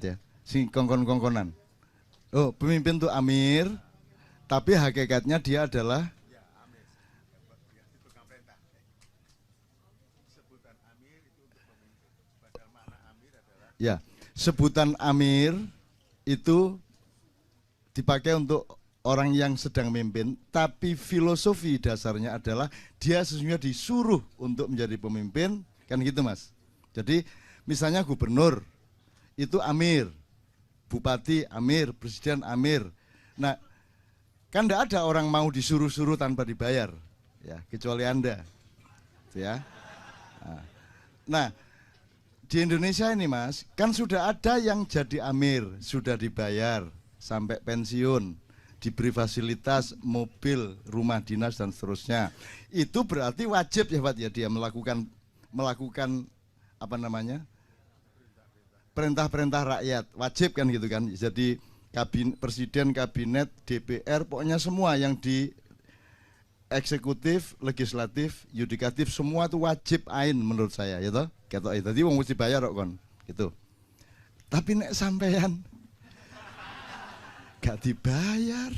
ya, sing kongkon-kongkonan. Oh, pemimpin itu amir, tapi hakikatnya dia adalah ya, sebutan amir itu dipakai untuk orang yang sedang memimpin, tapi filosofi dasarnya adalah dia sesungguhnya disuruh untuk menjadi pemimpin, kan gitu Mas. Jadi misalnya gubernur itu amir, bupati amir, presiden amir. Nah, kan tidak ada orang mau disuruh-suruh tanpa dibayar, ya, kecuali Anda, ya. Nah, di Indonesia ini Mas, kan sudah ada yang jadi amir, sudah dibayar sampai pensiun, diberi fasilitas mobil, rumah dinas dan seterusnya. Itu berarti wajib ya Pak ya dia melakukan apa namanya? Perintah-perintah rakyat, wajib kan gitu kan. Jadi presiden, kabinet, DPR, pokoknya semua yang di eksekutif, legislatif, yudikatif semua itu wajib ain menurut saya, ya toh. Ketok itu tadi wong mesti bayar kok kon, gitu. Tapi nek sampean gak dibayar.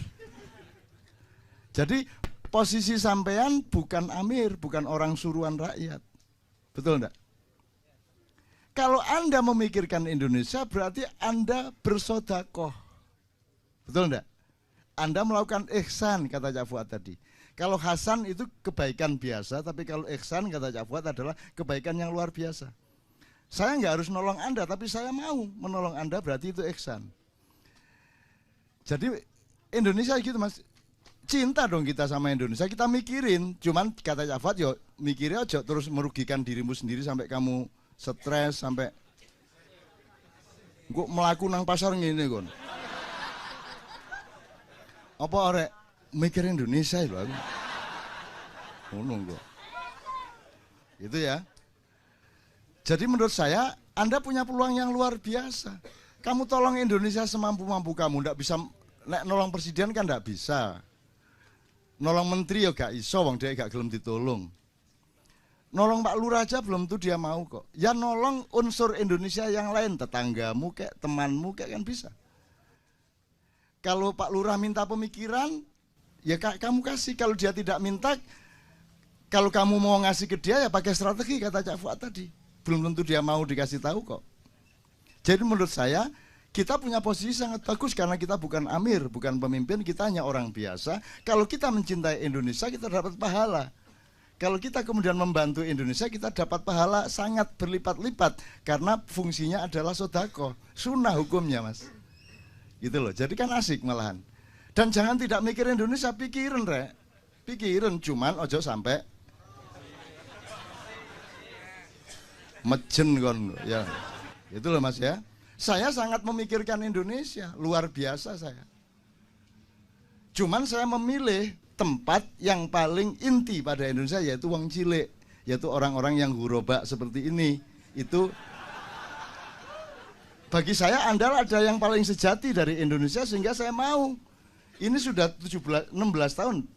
Jadi posisi sampean bukan amir, bukan orang suruhan rakyat. Betul enggak? Kalau Anda memikirkan Indonesia berarti Anda bersodakoh. Betul enggak? Anda melakukan ihsan, kata Cak Fuad tadi. Kalau hasan itu kebaikan biasa, tapi kalau ihsan, kata Cak Fuad, adalah kebaikan yang luar biasa. Saya nggak harus nolong Anda, tapi saya mau menolong Anda, berarti itu ihsan. Jadi Indonesia gitu Mas, cinta dong kita sama Indonesia, kita mikirin. Cuman kata Cak Fuad, yo mikirnya aja terus merugikan dirimu sendiri sampai kamu stres, sampai kok melaku nang pasar ngene kon. Apa arek mikir Indonesia lho aku. Ngono kok. Itu ya. Jadi menurut saya Anda punya peluang yang luar biasa. Kamu tolong Indonesia semampu-mampu kamu, ndak bisa nek nolong presiden kan ndak bisa. Nolong menteri ya gak iso wong dia gak gelem ditolong. Nolong Pak Lurah aja belum tuh dia mau kok. Ya nolong unsur Indonesia yang lain, tetanggamu kayak temanmu kayak kan bisa. Kalau Pak Lurah minta pemikiran, ya kamu kasih. Kalau dia tidak minta, kalau kamu mau ngasih ke dia ya pakai strategi, kata Cak Fuad tadi. Belum tentu dia mau dikasih tahu kok. Jadi menurut saya kita punya posisi sangat bagus karena kita bukan amir, bukan pemimpin, kita hanya orang biasa. Kalau kita mencintai Indonesia kita dapat pahala. Kalau kita kemudian membantu Indonesia kita dapat pahala sangat berlipat-lipat karena fungsinya adalah sodako, sunnah hukumnya Mas. Gitu loh, jadi kan asik malahan. Dan jangan tidak mikir Indonesia, pikirin rek. Pikirin, cuman ojo sampai mejen kon ya. Itu loh Mas ya. Saya sangat memikirkan Indonesia, luar biasa saya. Cuman saya memilih tempat yang paling inti pada Indonesia yaitu wong cilik, yaitu orang-orang yang huraba seperti ini. Itu bagi saya Anda ada yang paling sejati dari Indonesia sehingga saya mau. Ini sudah 16 tahun.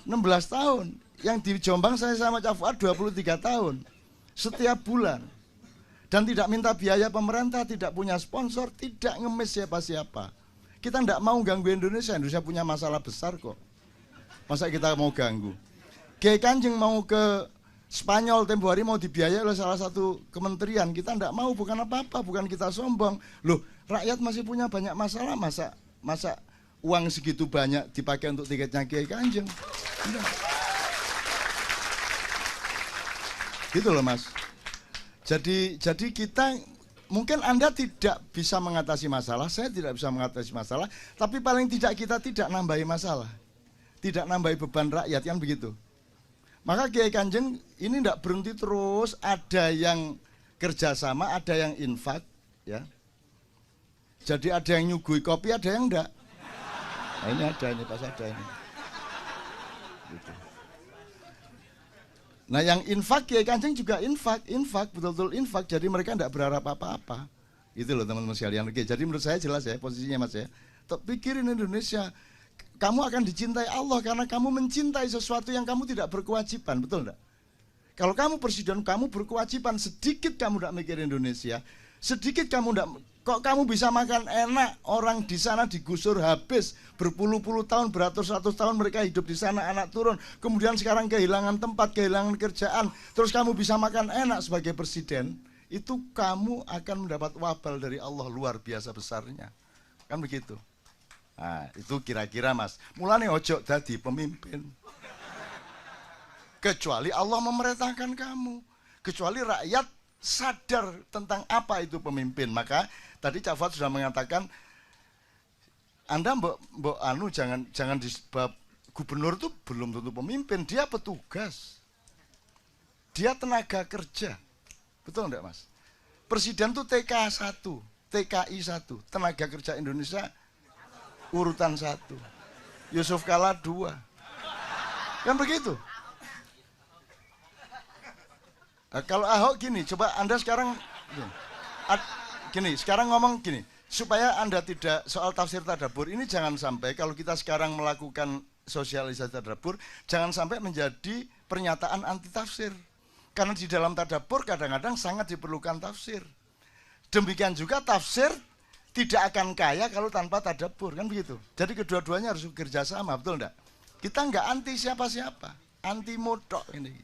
16 tahun. Yang di Jombang saya sama Cak Fuad 23 tahun. Setiap bulan. Dan tidak minta biaya pemerintah, tidak punya sponsor, tidak ngemis siapa-siapa. Kita tidak mau ganggu Indonesia. Indonesia punya masalah besar kok. Masa kita mau ganggu? Kiai Kanjeng mau ke Spanyol tempo hari mau dibiayai oleh salah satu kementerian. Kita tidak mau, bukan apa-apa, bukan kita sombong. Loh, rakyat masih punya banyak masalah, masa uang segitu banyak dipakai untuk tiketnya Kiai Kanjeng. Gitu loh Mas. Jadi kita, mungkin Anda tidak bisa mengatasi masalah, saya tidak bisa mengatasi masalah, tapi paling tidak kita tidak nambahi masalah. Tidak nambahi beban rakyat, kan begitu. Maka Kiai Kanjeng ini tidak berhenti terus, ada yang kerjasama, ada yang infak, ya. Jadi ada yang nyugui kopi, ada yang enggak. Nah, ini ada, ini pas ada ini. Gitu. Nah yang infak, Kiai Kanjeng juga infak, betul-betul infak. Jadi mereka tidak berharap apa-apa. Itu loh teman-teman sekalian. Oke, jadi menurut saya jelas ya posisinya Mas ya. Pikirin Indonesia. Kamu akan dicintai Allah karena kamu mencintai sesuatu yang kamu tidak berkewajiban, betul enggak? Kalau kamu presiden, kamu berkewajiban, sedikit kamu tidak mikir Indonesia, sedikit kamu tidak Kok kamu bisa makan enak? Orang di sana digusur habis berpuluh-puluh tahun, beratus-ratus tahun mereka hidup di sana, anak turun. Kemudian sekarang kehilangan tempat, kehilangan kerjaan. Terus kamu bisa makan enak sebagai presiden. Itu kamu akan mendapat wabal dari Allah luar biasa besarnya. Kan begitu. Nah, itu kira-kira Mas. Mulane ojo dadi pemimpin. Kecuali Allah memerintahkan kamu. Kecuali rakyat sadar tentang apa itu pemimpin. Maka tadi Cak Fuad sudah mengatakan, Anda mbok anu jangan disebab gubernur itu belum tentu pemimpin, dia petugas. Dia tenaga kerja. Betul enggak, Mas? Presiden itu TK 1, TKI 1, tenaga kerja Indonesia urutan 1. Yusuf Kala 2. Kan begitu? Nah, kalau Ahok gini, coba Anda sekarang gini, sekarang ngomong gini, supaya Anda tidak soal tafsir tadabbur ini jangan sampai kalau kita sekarang melakukan sosialisasi tadabbur jangan sampai menjadi pernyataan anti tafsir. Karena di dalam tadabbur kadang-kadang sangat diperlukan tafsir. Demikian juga tafsir tidak akan kaya kalau tanpa tadabbur, kan begitu. Jadi kedua-duanya harus bekerja sama, betul enggak? Kita enggak anti siapa-siapa, anti modok ini.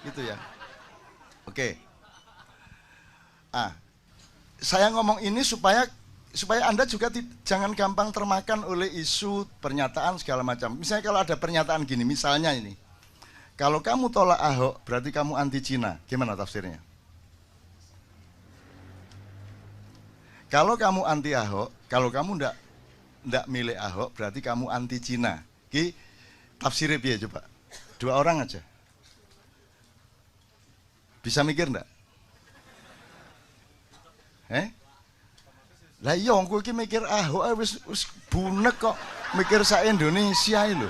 Gitu ya. Oke. Saya ngomong ini supaya Anda juga jangan gampang termakan oleh isu pernyataan segala macam. Misalnya kalau ada pernyataan gini, misalnya ini. Kalau kamu tolak Ahok, berarti kamu anti Cina. Gimana tafsirnya? Kalau kamu anti Ahok, kalau kamu ndak milih Ahok, berarti kamu anti Cina. Ki tafsirnya piye coba? 2 orang aja. Bisa mikir enggak? Lah iya aku iki mikir Ahok wis bunek kok mikir sak Indonesia iki lho.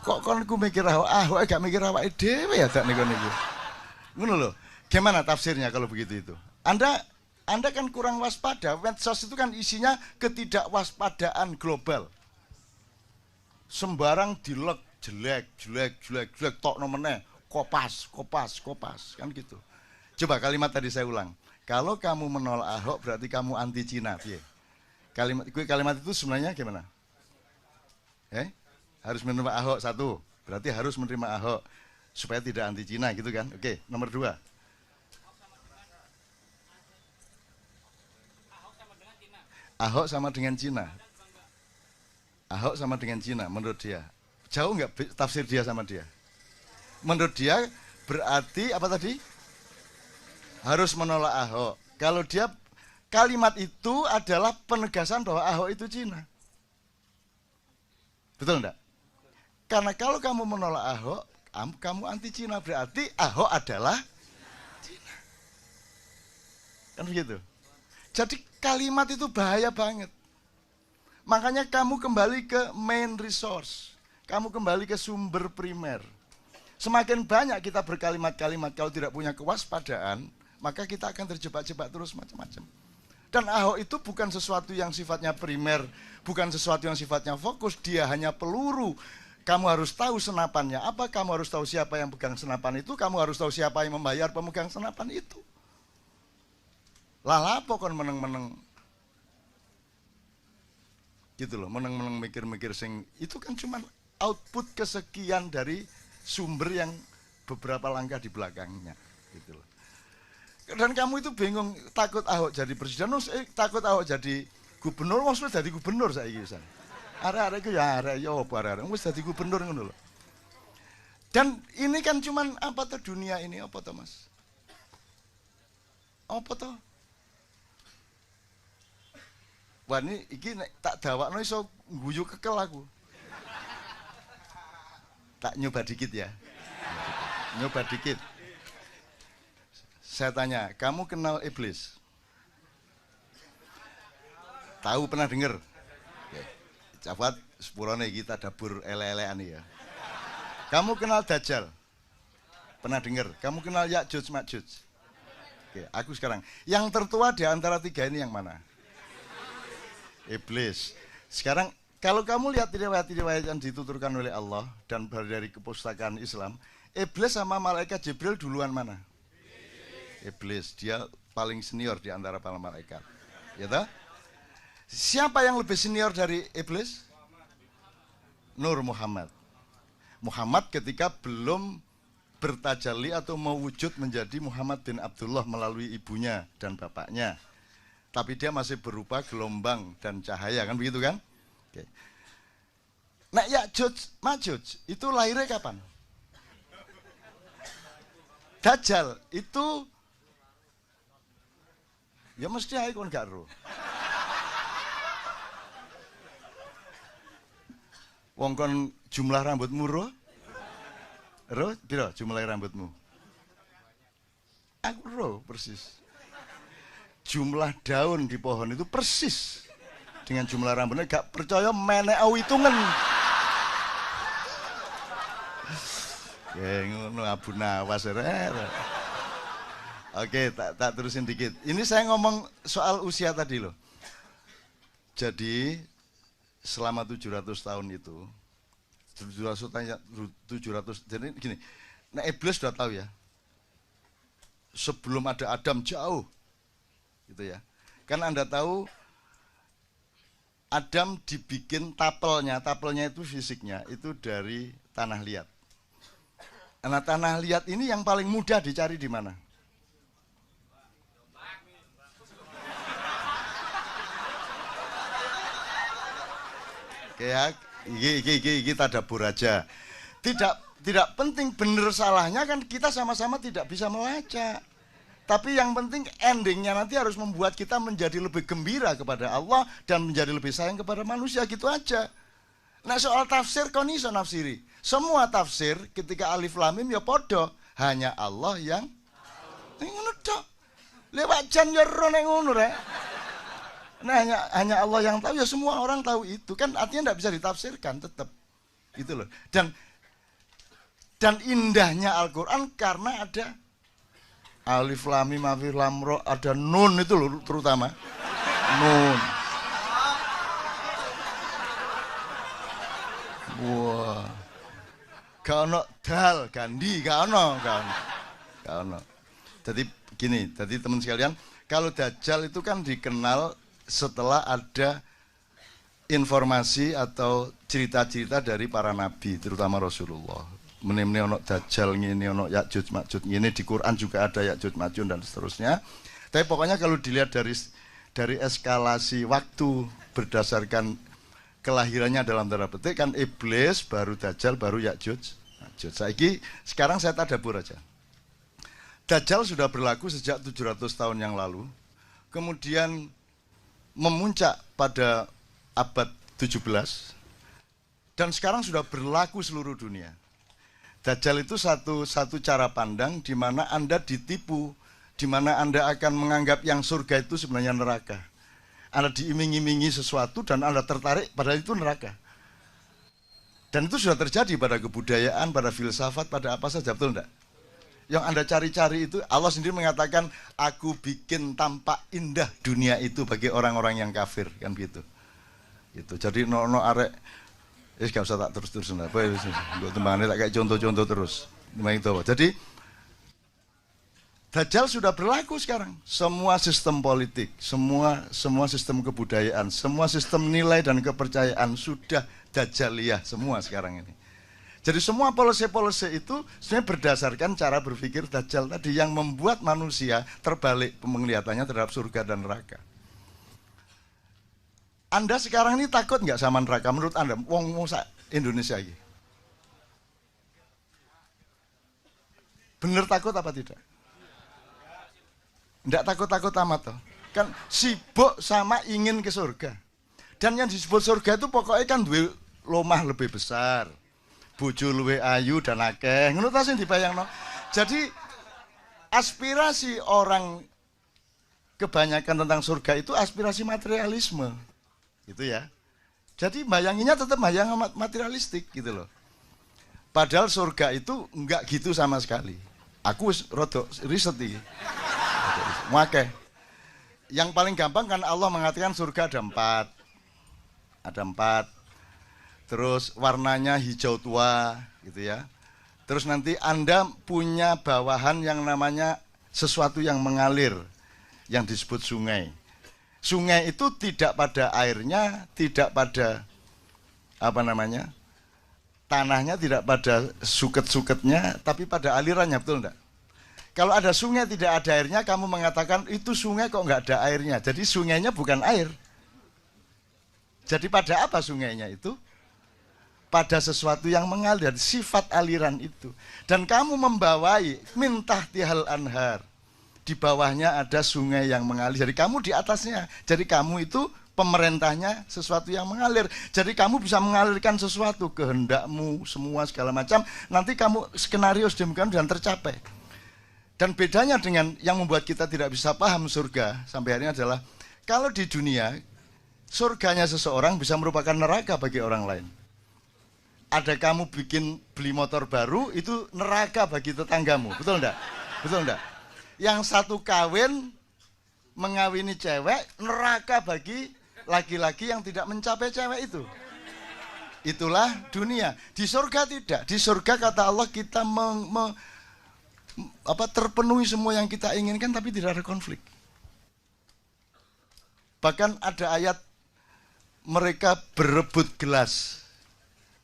Kok kon ku mikir Ahok gak mikir awake dhewe ya dak niku. Ngono lho. Gimana tafsirnya kalau begitu itu? Anda kan kurang waspada. Medsos itu kan isinya ketidakwaspadaan global. Sembarang dilek jelek tok nomene kopas kan gitu. Coba kalimat tadi saya ulang. Kalau kamu menolak Ahok berarti kamu anti Cina, piye? Kalimat itu sebenarnya gimana? Harus menerima Ahok 1, berarti harus menerima Ahok supaya tidak anti Cina gitu kan. Oke, nomor 2. Ahok sama dengan Cina. Ahok sama dengan Cina menurut dia. Jauh nggak tafsir dia sama dia? Menurut dia berarti apa tadi? Harus menolak Ahok. Kalau dia kalimat itu adalah penegasan bahwa Ahok itu Cina. Betul enggak? Karena kalau kamu menolak Ahok, kamu anti Cina, berarti Ahok adalah Cina. Kan begitu? Jadi kalimat itu bahaya banget. Makanya kamu kembali ke main resource. Kamu kembali ke sumber primer. Semakin banyak kita berkalimat-kalimat kalau tidak punya kewaspadaan, maka kita akan terjebak-jebak terus macam-macam. Dan Ahok itu bukan sesuatu yang sifatnya primer, bukan sesuatu yang sifatnya fokus, dia hanya peluru. Kamu harus tahu senapannya apa, kamu harus tahu siapa yang pegang senapan itu, kamu harus tahu siapa yang membayar pemegang senapan itu. Lah apa kon meneng-meneng gitu loh, meneng-meneng mikir-mikir sing itu kan cuma output kesekian dari sumber yang beberapa langkah di belakangnya gitu loh. Dan kamu itu bingung, takut Ahok jadi presiden, takut Ahok jadi gubernur, maksudnya jadi gubernur saiki pisan. Arek-arek itu ya arek yo apa arek, wis jadi gubernur ngono lho. Dan ini kan cuman apa tuh dunia ini apa tuh Mas? Apa tuh? Wah ini tak dawakno iso guyu kekel aku. Tak nyoba dikit ya. Nyoba dikit. Saya tanya, kamu kenal iblis? Tahu, pernah dengar? Cafat sepurone kita dapur ele-elean ya. Kamu kenal Dajjal? Pernah dengar? Kamu kenal Ya'juj Ma'juj? Oke, aku sekarang. Yang tertua di antara 3 ini yang mana? Iblis. Sekarang kalau kamu lihat riwayat-riwayat yang dituturkan oleh Allah dan dari kepustakaan Islam, iblis sama malaikat Jibril duluan mana? Iblis, dia paling senior di antara para malaikat. Ya toh? Siapa yang lebih senior dari iblis? Nur Muhammad. Muhammad ketika belum bertajalli atau mewujud menjadi Muhammad bin Abdullah melalui ibunya dan bapaknya. Tapi dia masih berupa gelombang dan cahaya, kan begitu kan? Oke. Nah, Ya'juj Ma'juj itu lahirnya kapan? Dajjal itu ya mesti ae kon gak ro. Wong kon jumlah rambutmu ro? Ro, piro jumlah rambutmu? Aku ro persis. Jumlah daun di pohon itu persis dengan jumlah rambutnya. Gak percaya menek hitungan. Ya ngono Abu Nawas. Oke, tak terusin dikit. Ini saya ngomong soal usia tadi loh. Jadi selama 700 tahun itu 700 jadi gini. Nah, iblis sudah tahu ya. Sebelum ada Adam jauh. Gitu ya. Kan Anda tahu Adam dibikin tapelnya itu fisiknya itu dari tanah liat. Nah, tanah liat ini yang paling mudah dicari di mana? Ya, kita dapur aja. Tidak penting benar salahnya kan kita sama-sama tidak bisa melacak. Tapi yang penting endingnya nanti harus membuat kita menjadi lebih gembira kepada Allah dan menjadi lebih sayang kepada manusia, gitu aja. Nah, soal tafsir kon iso nafsiri. Semua tafsir ketika alif lam mim ya podo, hanya Allah yang ngono tok. Lewat jan yo ro nek ngono rek. Nah, hanya Allah yang tahu, ya semua orang tahu itu kan, artinya tidak bisa ditafsirkan tetap gitu loh. Dan indahnya Al-Quran karena ada alif lam mim alif lam ra, ada nun itu loh, terutama nun. Wah, gak ono dal gandi, gak ono. Jadi gini, jadi teman sekalian, kalau Dajjal itu kan dikenal setelah ada informasi atau cerita-cerita dari para nabi, terutama Rasulullah. Menimni ono Dajjal ngene, ono Ya'juj Ma'juj ngene, di Quran juga ada Ya'juj Ma'juj dan seterusnya. Tapi pokoknya kalau dilihat dari eskalasi waktu berdasarkan kelahirannya dalam tanda petik kan iblis, baru Dajjal, baru Ya'juj Ma'juj. Sekarang saya tadabur aja. Dajjal sudah berlaku sejak 700 tahun yang lalu. Kemudian memuncak pada abad 17 dan sekarang sudah berlaku seluruh dunia. Dajjal itu satu cara pandang di mana Anda ditipu, di mana Anda akan menganggap yang surga itu sebenarnya neraka. Anda diiming-imingi sesuatu dan Anda tertarik padahal itu neraka. Dan itu sudah terjadi pada kebudayaan, pada filsafat, pada apa saja, betul enggak? Yang Anda cari-cari itu, Allah sendiri mengatakan, aku bikin tampak indah dunia itu bagi orang-orang yang kafir, kan gitu. Gitu. Jadi no arek, gak usah tak terus-terusan lah. Gue tembangannya tak kayak contoh-contoh terus. Jadi Dajjal sudah berlaku sekarang. Semua sistem politik, semua sistem kebudayaan, semua sistem nilai dan kepercayaan sudah Dajjaliyah semua sekarang ini. Jadi semua polisi-polisi itu sebenarnya berdasarkan cara berpikir Dajjal tadi yang membuat manusia terbalik penglihatannya terhadap surga dan neraka. Anda sekarang ini takut nggak sama neraka menurut Anda? Wong Indonesia ini. Bener takut apa tidak? Nggak takut-takut amat toh. Kan sibuk sama ingin ke surga. Dan yang disebut surga itu pokoknya kan duwe lomah lebih besar, bojo luwe ayu dan akeh, ngono ta sing dibayangno. Jadi aspirasi orang kebanyakan tentang surga itu aspirasi materialisme. Gitu ya. Jadi bayanginnya tetap bayang materialistik gitu loh. Padahal surga itu enggak gitu sama sekali. Aku rodok riset iki. Oke. Yang paling gampang kan Allah mengatakan surga ada 4. Ada 4. Terus warnanya hijau tua gitu ya. Terus nanti Anda punya bawahan yang namanya sesuatu yang mengalir yang disebut sungai. Sungai itu tidak pada airnya, tidak pada tanahnya, tidak pada suket-suketnya, tapi pada alirannya, betul enggak? Kalau ada sungai tidak ada airnya, kamu mengatakan itu sungai kok enggak ada airnya. Jadi sungainya bukan air. Jadi pada apa sungainya itu? Pada sesuatu yang mengalir, sifat aliran itu. Dan kamu membawai min tahtihal anhar. Di bawahnya ada sungai yang mengalir. Jadi kamu di atasnya. Jadi kamu itu pemerintahnya sesuatu yang mengalir. Jadi kamu bisa mengalirkan sesuatu, kehendakmu, semua segala macam. Nanti kamu skenario sedemikian dan tercapai. Dan bedanya dengan yang membuat kita tidak bisa paham surga sampai hari ini adalah kalau di dunia surganya seseorang bisa merupakan neraka bagi orang lain. Ada kamu beli motor baru, itu neraka bagi tetanggamu, betul enggak? Betul enggak? Yang satu kawin mengawini cewek, neraka bagi laki-laki yang tidak mencapai cewek itu. Itulah dunia. Di surga tidak. Di surga kata Allah kita terpenuhi semua yang kita inginkan, tapi tidak ada konflik. Bahkan ada ayat mereka berebut gelas,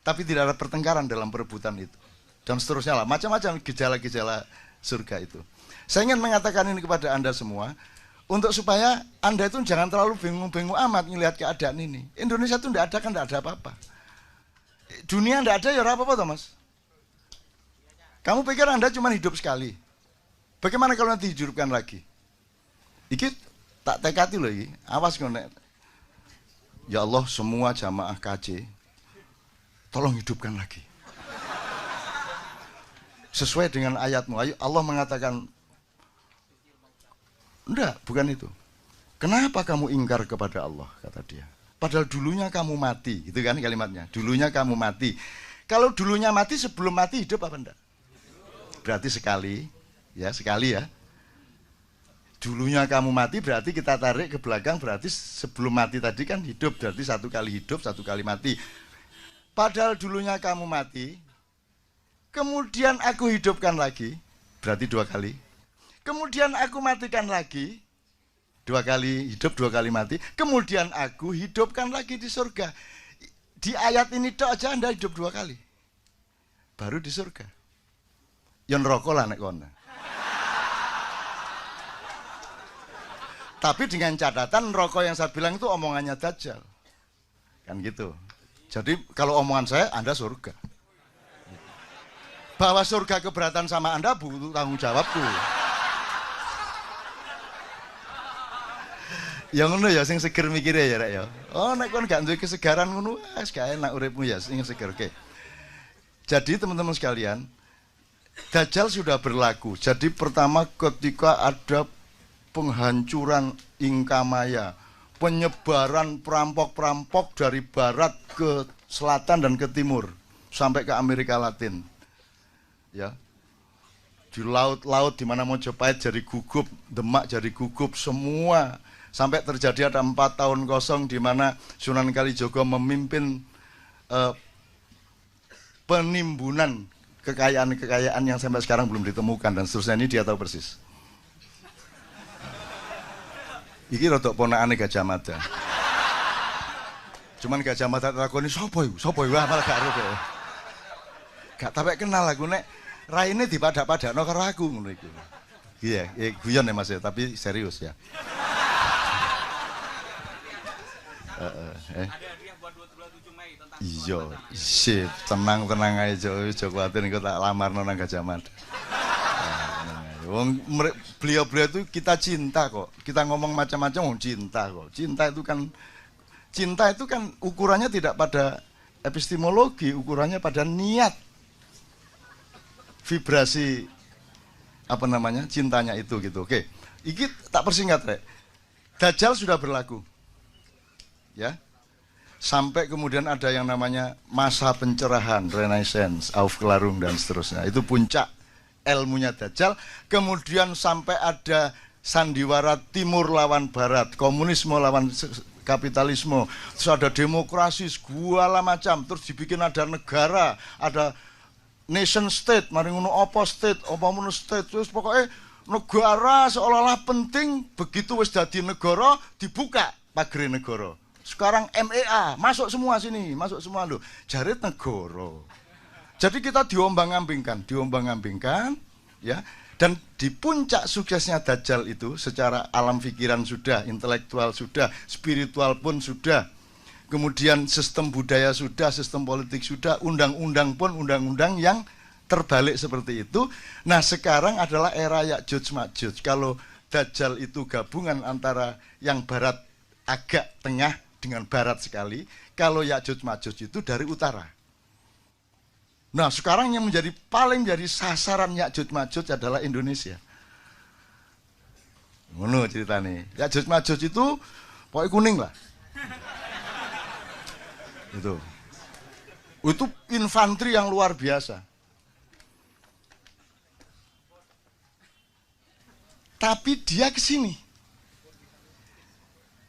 tapi tidak ada pertengkaran dalam perebutan itu. Dan seterusnya lah, macam-macam gejala-gejala surga itu. Saya ingin mengatakan ini kepada Anda semua, untuk supaya Anda itu jangan terlalu bingung-bingung amat melihat keadaan ini. Indonesia itu tidak ada kan tidak ada apa-apa. Dunia tidak ada ya apa-apa toh Mas. Kamu pikir Anda cuma hidup sekali. Bagaimana kalau nanti dihidupkan lagi? Iki tak tekati loh ini, awas ngonek. Ya Allah, semua jamaah KJ tolong hidupkan lagi. Sesuai dengan ayatmu, Allah mengatakan, enggak, bukan itu. Kenapa kamu ingkar kepada Allah, kata dia. Padahal dulunya kamu mati, itu kan kalimatnya. Dulunya kamu mati. Kalau dulunya mati, sebelum mati hidup apa enggak? Berarti sekali ya. Dulunya kamu mati berarti kita tarik ke belakang, berarti sebelum mati tadi kan hidup, berarti satu kali hidup, satu kali mati. Padahal dulunya kamu mati, kemudian aku hidupkan lagi, berarti 2 kali. Kemudian aku matikan lagi, 2 kali hidup, 2 kali mati. Kemudian aku hidupkan lagi di surga. Di ayat ini tok aja Anda hidup 2 kali, baru di surga. Yang rokok lah nek kono. Tapi dengan catatan rokok yang saya bilang itu omongannya Dajjal. Kan gitu. Jadi kalau omongan saya, Anda surga. Bahwa surga keberatan sama Anda butuh tanggung jawabku. Yang ngono ya sing seger mikire ya rek ya. Oh nek kon gak duwe kesegaran ngono wis gak enak uripmu ya sing seger. Oke. Jadi teman-teman sekalian, Dajjal sudah berlaku. Jadi pertama ketika ada penghancuran Inkamaya, penyebaran perampok-perampok dari barat ke selatan dan ke timur sampai ke Amerika Latin. Ya. Di laut-laut di mana Mojopahit jadi gugup, Demak jadi gugup, semua sampai terjadi ada 4 tahun kosong di mana Sunan Kalijogo memimpin penimbunan kekayaan-kekayaan yang sampai sekarang belum ditemukan dan seterusnya. Ini dia tahu persis. Iki rodok ponakane Gajah Mada. Cuman Gajah Mada takoni sapa iku? Sapa iku malah gak ero kok. Gak sampe kenal aku nek raine dipadak-padakno karo aku ngono iku. Iya, guyon ya Mas ya, tapi serius ya. Ada hadiah buat 27 Mei tentang iya, sip, tenang aja, aja kuatir engko tak lamarno nang Gajah Mada. Wong beliau-beliau itu kita cinta kok. Kita ngomong macam-macam wong cinta kok. Cinta itu kan ukurannya tidak pada epistemologi, ukurannya pada niat. Vibrasi cintanya itu gitu. Oke. Iki tak persingkat rek. Dajjal sudah berlaku. Ya. Sampai kemudian ada yang namanya masa pencerahan, Renaissance, Aufklärung dan seterusnya. Itu puncak ilmunya Dajjal. Kemudian sampai ada sandiwara timur lawan barat, komunisme lawan kapitalisme, terus ada demokrasi segala macam, terus dibikin ada negara, ada nation state, mari ngono apa state, apa ngono state, terus pokoknya Negara seolah-olah penting, begitu wis dadi negara dibuka pagere negara. Sekarang MEA masuk semua sini, masuk semua loh. Jarit negara. Jadi kita diombang-ambingkan, ya. Dan di puncak suksesnya Dajjal itu secara alam pikiran sudah, intelektual sudah, spiritual pun sudah. Kemudian sistem budaya sudah, sistem politik sudah, undang-undang pun undang-undang yang terbalik seperti itu. Nah, sekarang adalah era Ya'juj Ma'juj. Kalau Dajjal itu gabungan antara yang barat agak tengah dengan barat sekali, kalau Ya'juj Ma'juj itu dari utara. Nah, sekarang yang paling jadi sasaran Ya'juj Ma'juj adalah Indonesia. Ngono ceritanya. Ya'juj Ma'juj itu pokoknya kuning lah. Itu infanteri yang luar biasa. Tapi dia ke sini.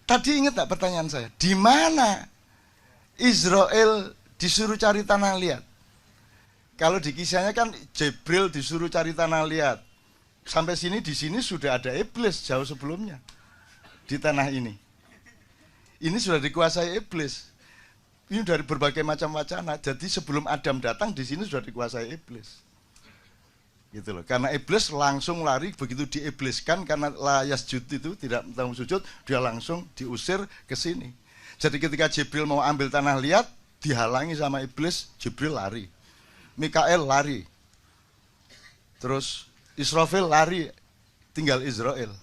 Tadi ingat tak pertanyaan saya? Di mana Israel disuruh cari tanah liat? Kalau di kisahnya kan Jibril disuruh cari tanah liat. Sampai sini, di sini sudah ada iblis jauh sebelumnya. Di tanah ini. Ini sudah dikuasai iblis. Ini dari berbagai macam wacana. Jadi sebelum Adam datang, di sini sudah dikuasai iblis. Gitu loh. Karena iblis langsung lari, begitu diibliskan karena la yasjud itu tidak tahu sujud, dia langsung diusir ke sini. Jadi ketika Jibril mau ambil tanah liat, dihalangi sama iblis, Jibril lari. Mikael lari. Terus Israfil lari, tinggal Israel.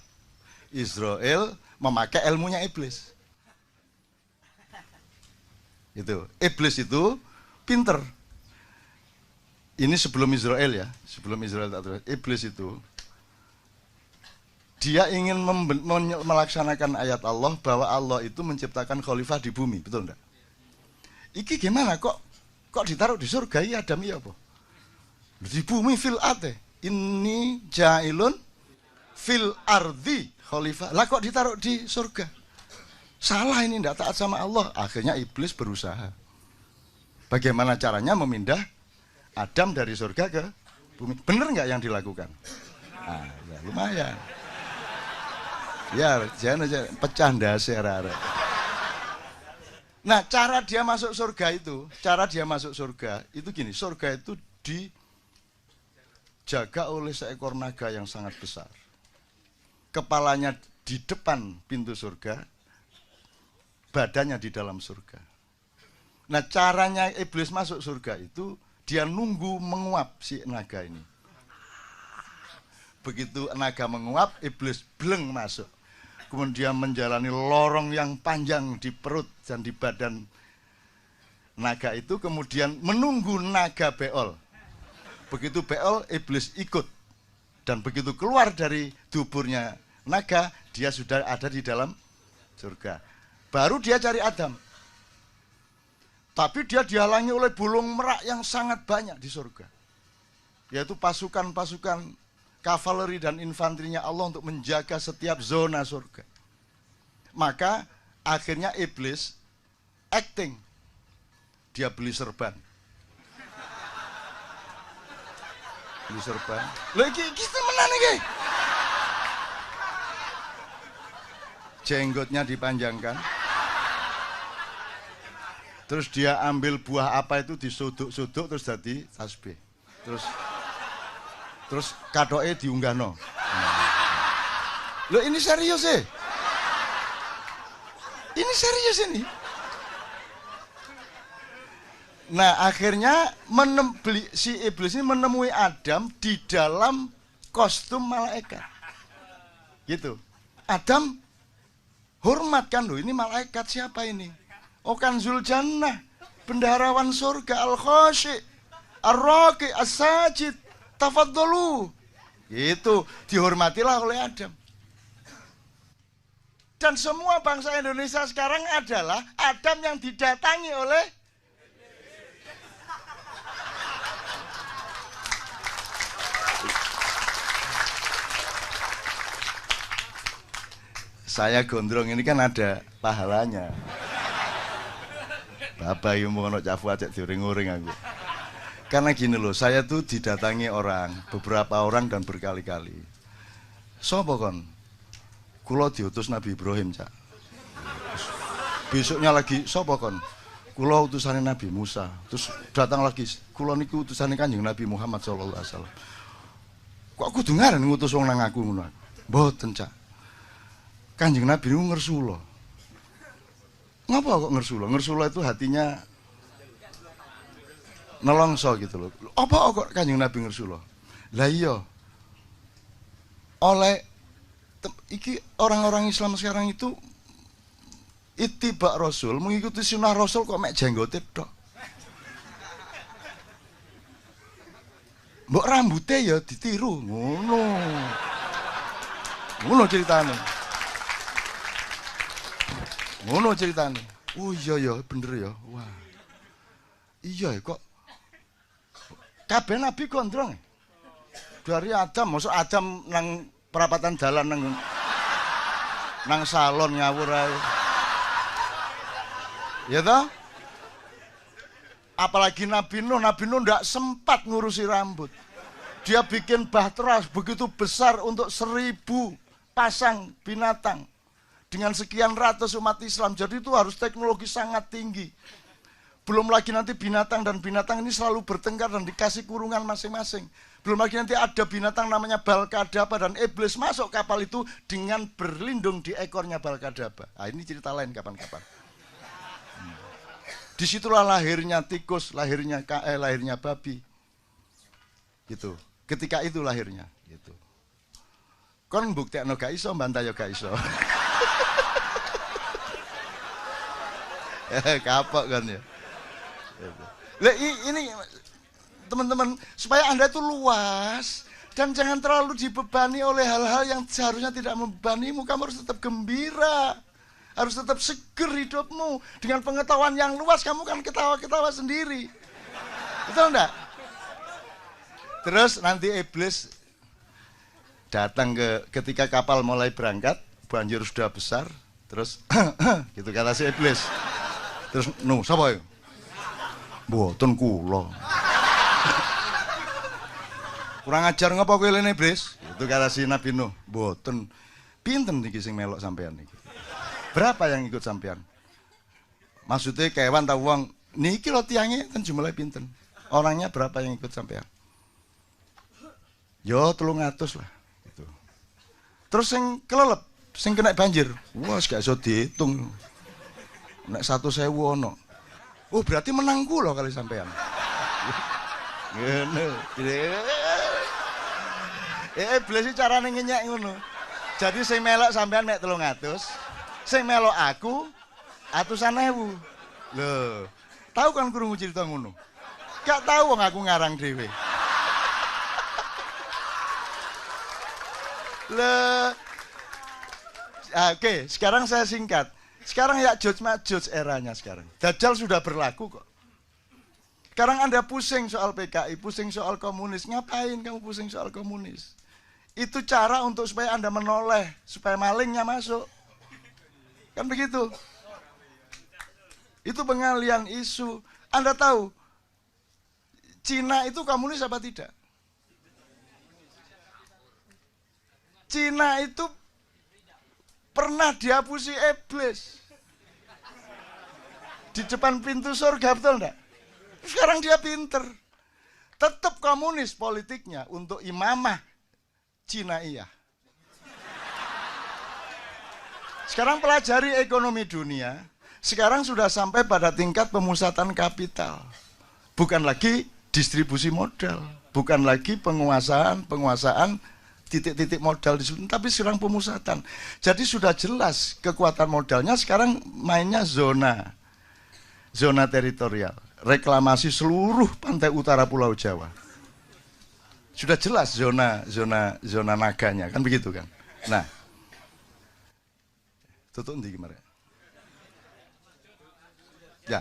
Israel memakai ilmunya iblis. Itu. Iblis itu pinter. Ini sebelum Israel ya, sebelum Israel tak terus. Iblis itu dia ingin melaksanakan ayat Allah bahwa Allah itu menciptakan khalifah di bumi, betul enggak? Iki gimana kok ditaruh di surga ya Adam ya apa? Di bumi fil ate. Ini jailun fil ardi khalifah. Lah kok ditaruh di surga? Salah ini, enggak taat sama Allah. Akhirnya iblis berusaha. Bagaimana caranya memindah Adam dari surga ke bumi. Bener nggak yang dilakukan? Nah, ya lumayan. Ya, jangan aja pecah dasar. Nah, cara dia masuk surga itu gini, surga itu dijaga oleh seekor naga yang sangat besar. Kepalanya di depan pintu surga, badannya di dalam surga. Nah, caranya iblis masuk surga itu dia nunggu menguap si naga ini. Begitu naga menguap, iblis bleng masuk. Kemudian menjalani lorong yang panjang di perut dan di badan naga itu. Kemudian menunggu naga beol. Begitu beol, iblis ikut. Dan begitu keluar dari duburnya naga, dia sudah ada di dalam surga. Baru dia cari Adam. Tapi dia dihalangi oleh burung merak yang sangat banyak di surga. Yaitu pasukan-pasukan kavaleri dan infanterinya Allah untuk menjaga setiap zona surga. Maka akhirnya iblis acting. Dia beli serban. Beli serban. Loh kita menang iki. Jenggotnya dipanjangkan. Terus dia ambil buah apa itu disuduk-suduk terus jadi tasbih. Terus katoke diunggahno. Loh ini serius sih. Ini serius ini. Nah, akhirnya si iblis ini menemui Adam di dalam kostum malaikat. Gitu. Adam hormat kan loh, ini malaikat siapa ini? Oh Kanzul Jannah, bendaharawan surga, al-khasyi, ar-raqi, as-sajid, tafaddalu. Itu dihormatilah oleh Adam. Dan semua bangsa Indonesia sekarang adalah Adam yang didatangi oleh saya gondrong ini kan ada pahalanya. Bapak yang mau cafu aja diuring-uring aku. Karena gini loh, saya tuh didatangi orang, beberapa orang dan berkali-kali. Sapa kon? Kula diutus Nabi Ibrahim, Cak. Besoknya lagi, sapa kon? Kula utusane Nabi Musa. Terus datang lagi, kula niku utusane Kanjeng Nabi Muhammad sallallahu alaihi wasallam. Kok kudu ngaran ngutus wong nang aku ngono? Mboten, Cak. Kanjeng Nabi niku ngersula. Ngapa kok ngersula? Ngersula itu hatinya nelongso gitu loh. Apa kok Kanjeng Nabi ngersula? Lah iya. Oleh iki orang-orang Islam sekarang itu ittiba Rasul, mengikuti sunnah Rasul kok mek jenggote tok. Mbok rambutnya ya ditiru, ngono. Ngono ceritane. Ngono ceritane. Oh iya ya, bener ya. Wah. Iya ya kok. Kabeh nabi gondrong. Dari Adam, masuk Adam nang perapatan jalan nang salon ngawur ae. Ya toh? Apalagi Nabi Nuh ndak sempat ngurusi rambut. Dia bikin bahtera begitu besar untuk 1000 pasang binatang dengan sekian ratus umat Islam. Jadi itu harus teknologi sangat tinggi. Belum lagi nanti binatang dan binatang ini selalu bertengkar dan dikasih kurungan masing-masing. Belum lagi nanti ada binatang namanya Balkadaba dan iblis masuk kapal itu dengan berlindung di ekornya Balkadaba. Nah, ini cerita lain kapan-kapan. Disitulah lahirnya tikus, lahirnya lahirnya babi. Gitu. Ketika itu lahirnya, gitu. Kon mbuktekno gak iso, mbantah yo gak iso. Kapok kan ya. Lah ini teman-teman, supaya Anda itu luas dan jangan terlalu dibebani oleh hal-hal yang seharusnya tidak membebanimu. Kamu harus tetap gembira. Harus tetap seger hidupmu. Dengan pengetahuan yang luas kamu kan ketawa-ketawa sendiri. Betul enggak? Terus nanti iblis datang ketika kapal mulai berangkat, banjir sudah besar, terus gitu kata si iblis. Terus sapa ya? Mboten kula. Kurang ajar ngapa kowe lene iblis? Itu kata si Nabi Nuh. Mboten. Pinten iki sing melok sampean iki? Berapa yang ikut sampean? Maksudnya kewan tau wong niki lho tiange kan jumlahnya pinten. Orangnya berapa yang ikut sampean? Yo 300 lah gitu. Terus sing kelelep, sing kena banjir, wah gak iso dihitung. Nek 1.000 ono. Oh berarti menang kula kali sampean. Ngene. Iblis carane ngenyek ngono. Jadi sing melok sampean mek 300. Sing melok aku 100.000. Lho, tahu kan krungu cerita ngono? Gak tahu wong aku ngarang dhewe. Oke, sekarang saya singkat. Sekarang ya Judge eranya sekarang. Dajjal sudah berlaku kok. Sekarang Anda pusing soal PKI, pusing soal komunis. Ngapain kamu pusing soal komunis? Itu cara untuk supaya Anda menoleh, supaya malingnya masuk. Kan begitu. Itu pengalian isu. Anda tahu, Cina itu komunis apa tidak? Cina itu pernah dihapusi iblis. Di depan pintu surga, betul enggak? Sekarang dia pinter. Tetap komunis politiknya untuk imamah Cina iya. Sekarang pelajari ekonomi dunia, sekarang sudah sampai pada tingkat pemusatan kapital. Bukan lagi distribusi modal, bukan lagi penguasaan titik-titik modal di situ, tapi sekarang pemusatan. Jadi sudah jelas kekuatan modalnya sekarang mainnya zona teritorial, reklamasi seluruh pantai utara Pulau Jawa. Sudah jelas zona naganya, kan begitu kan? Nah, tutup ndi kemarin. Ya.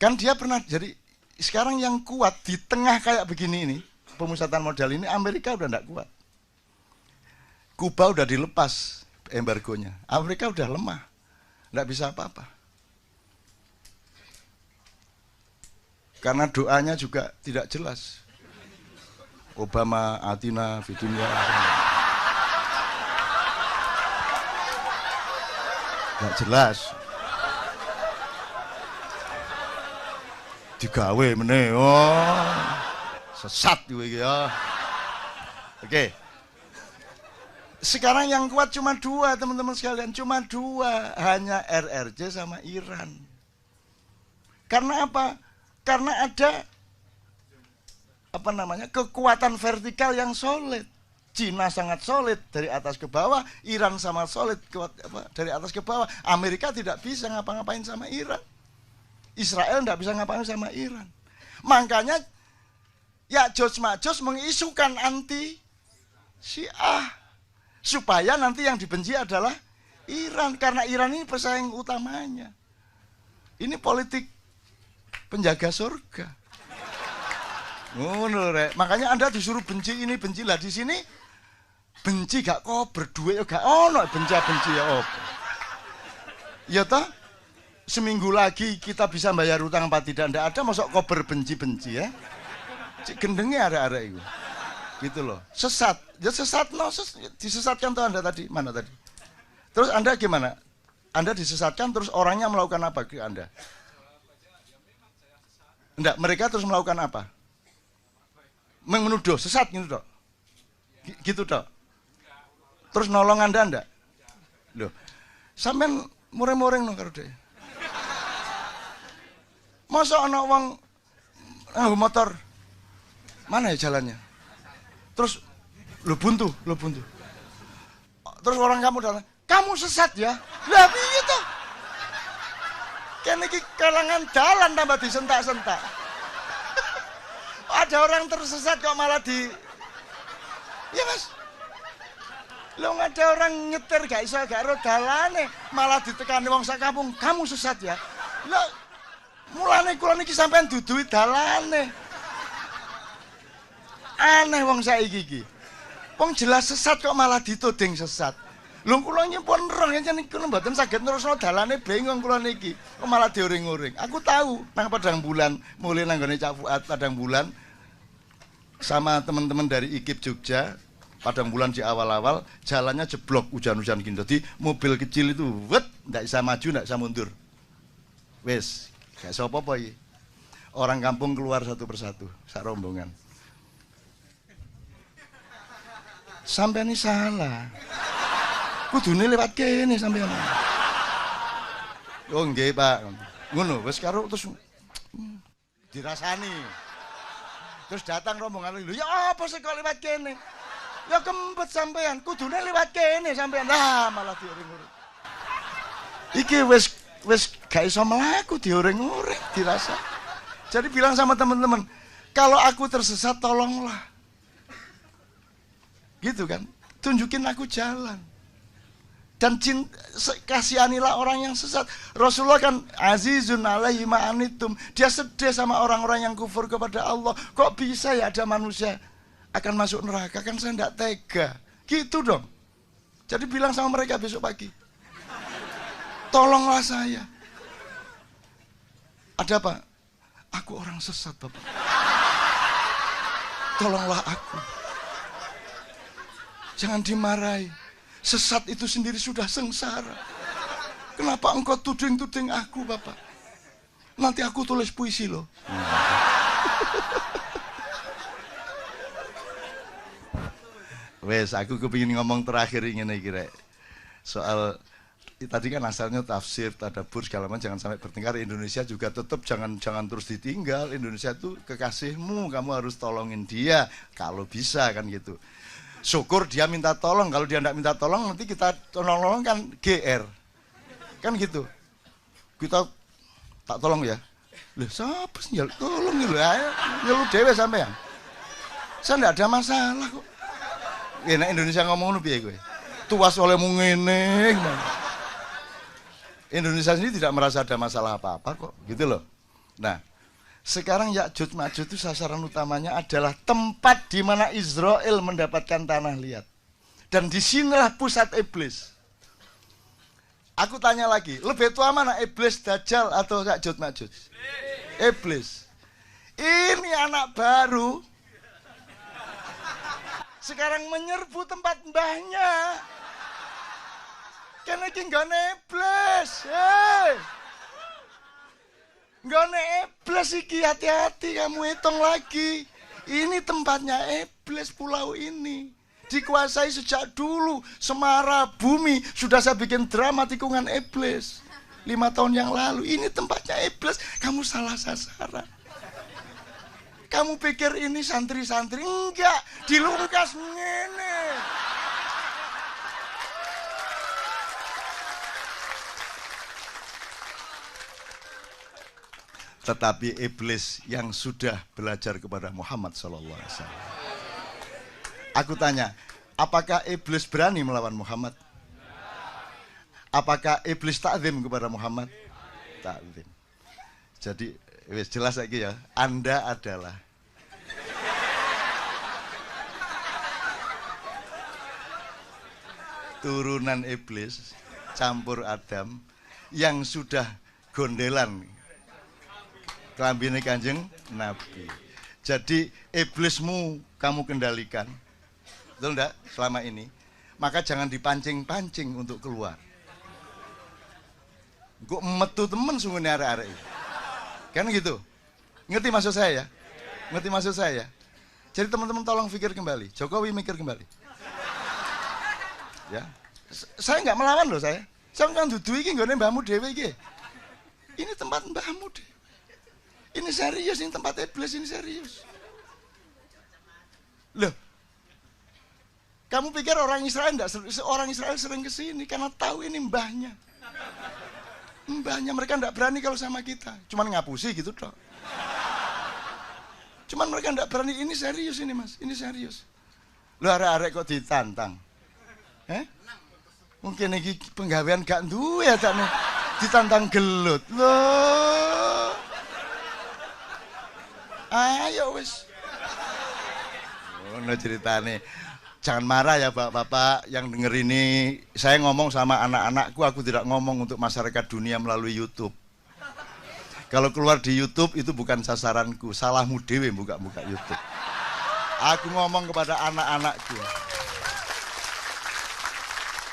Kan dia pernah jadi sekarang yang kuat di tengah kayak begini ini, pemusatan modal ini Amerika udah enggak kuat. Kuba udah dilepas embargonya. Amerika udah lemah. Enggak bisa apa-apa. Karena doanya juga tidak jelas. Obama, Atina, Vidunia. Gak jelas. Digawe meneh. Oh. Sesat kowe iki ya. Oke. Sekarang yang kuat cuma dua, teman-teman sekalian, cuma dua, hanya RRC sama Iran. Karena apa? Karena ada kekuatan vertikal yang solid. Cina sangat solid dari atas ke bawah, Iran sangat solid dari atas ke bawah. Amerika tidak bisa ngapa-ngapain sama Iran. Israel tidak bisa ngapa-ngapain sama Iran. Makanya Ya'juj Ma'juj mengisukan anti Syiah supaya nanti yang dibenci adalah Iran, karena Iran ini pesaing utamanya. Ini politik penjaga surga. Makanya Anda disuruh benci ini, bencilah di sini. Benci gak kok berdua gak ono benci ya apa. Ya toh? Seminggu lagi kita bisa bayar utang apa tidak ada masuk kober benci-benci ya. Cik gendengnya ada itu. Gitu loh. Sesat. Ya sesat no, disesatkan tuh Anda tadi. Mana tadi? Terus Anda gimana? Anda disesatkan terus orangnya melakukan apa ke Anda? Enggak, mereka terus melakukan apa? Menuduh, sesat gitu dok. Gitu dok. Terus nolong Anda enggak? Loh. Sampean mureng-mureng no karo dhek. Masa ana wong motor mana ya jalannya? Terus lo buntu. Terus orang kamu datang, kamu sesat ya? Lah piye toh? Kene iki kalangan dalan tambah disentak-sentak. Ada orang tersesat kok malah ya mas. Lo nggak ada orang nyetir gak iso gak ro dalane, malah ditekani wong sak kampung, kamu sesat ya? Lo mulane kula niki sampean dudui dalane. Aneh wong saiki iki. Wong jelas sesat kok malah dituding sesat. Lho kula nyepon roh yen niku mboten saged nerusno dalane bingung kula niki. Kok malah dioring-oring. Aku tahu nang Padang Bulan, mulai nang gone Cak Fuad Padang Bulan sama teman-teman dari IKIP Jogja. Padang Bulan di awal-awal jalannya jeblok hujan-hujan gini. Jadi mobil kecil itu ndak bisa maju, ndak bisa mundur. Wes, gak iso apa-apa iki. Orang kampung keluar satu persatu, sak rombongan. Sampai ini salah. Kudune lewat kene sampean. Oh nggih, Pak. Ngono, wis karo terus dirasani. Terus datang rombongan lho, ya apa sih kok lewat kene? Ya kempet sampean, kudune lewat kene sampean. Lah malah dioring-oring. Iki wis gak iso mlaku dioring-oring dirasa. Jadi bilang sama teman-teman, kalau aku tersesat tolonglah. Gitu kan? Tunjukin aku jalan. Dan kasihanilah orang yang sesat. Rasulullah kan azizun alaihi ma'anitum. Dia sedih sama orang-orang yang kufur kepada Allah. Kok bisa ya ada manusia akan masuk neraka? Kan saya tidak tega. Gitu dong. Jadi bilang sama mereka besok pagi, tolonglah saya. Ada apa? Aku orang sesat, Bapak. Tolonglah aku. Jangan dimarahi. Sesat itu sendiri sudah sengsara. Kenapa engkau tuding-tuding aku, Bapak? Nanti aku tulis puisi loh. Wes, aku kepingin ngomong terakhir ingin kira soal tadi kan asalnya tafsir, tadabbur segala macam, jangan sampai bertengkar. Indonesia juga tetap jangan terus ditinggal. Indonesia itu kekasihmu, kamu harus tolongin dia kalau bisa kan gitu. Syukur dia minta tolong, kalau dia tidak minta tolong nanti kita tolong kan GR. Kan gitu. Kita tak tolong ya. Loh, siapa sih tolong gitu ya. Ya lu dewe sampean. Saya tidak ada masalah kok. Nah Indonesia ngomong ngono piye kowe? Tuas olehmu ngene. Indonesia sendiri tidak merasa ada masalah apa-apa kok, gitu loh. Nah, sekarang Ya'juj Ma'juj itu sasaran utamanya adalah tempat di mana Israel mendapatkan tanah liat. Dan disinilah pusat iblis. Aku tanya lagi, lebih tua mana iblis Dajjal atau Ya'juj Ma'juj? Iblis. Ini anak baru. Sekarang menyerbu tempat mbahnya. Kene iki nggone iblis. Hei. Nggone iblis iki, hati-hati kamu hitung lagi. Ini tempatnya iblis, pulau ini. Dikuasai sejak dulu. Semara bumi sudah saya bikin drama tikungan iblis 5 tahun yang lalu. Ini tempatnya iblis. Kamu salah sasaran. Kamu pikir ini santri-santri? Enggak, dilungkas ngene. Tetapi iblis yang sudah belajar kepada Muhammad SAW. Aku tanya, apakah iblis berani melawan Muhammad? Apakah iblis takzim kepada Muhammad? Takzim. Jadi wis jelas lagi ya, Anda adalah turunan iblis campur Adam yang sudah gondelan kelambine Kanjeng Nabi. Jadi iblismu kamu kendalikan, betul enggak, selama ini? Maka jangan dipancing-pancing untuk keluar. Kok metu temen sungguhnya arek-arek. Kan gitu. Ngerti maksud saya ya? Ngerti maksud saya ya? Jadi teman-teman tolong pikir kembali. Jokowi mikir kembali. Ya. Saya nggak melawan loh saya. Saya kan dudu iki nggone mbahmu dhewe iki. Ini tempat mbahmu dhewe. Ini serius, ini tempat iblis, ini serius. Loh, kamu pikir orang Israel enggak? Orang Israel sering ke sini karena tahu ini mbahnya. Mbahnya, mereka enggak berani kalau sama kita. Cuman ngapusi gitu toh. Cuman mereka enggak berani, ini serius ini mas, ini serius. Loh arek-arek kok ditantang? Mungkin ini penggawean gak duwe ya nih. Ditantang gelut. Loh. Ayo wis. Ono ceritane. Jangan marah ya bapak-bapak yang denger ini. Saya ngomong sama anak-anakku, aku tidak ngomong untuk masyarakat dunia melalui YouTube. Kalau keluar di YouTube itu bukan sasaranku, salahmu dewe buka-buka YouTube. Aku ngomong kepada anak-anakku.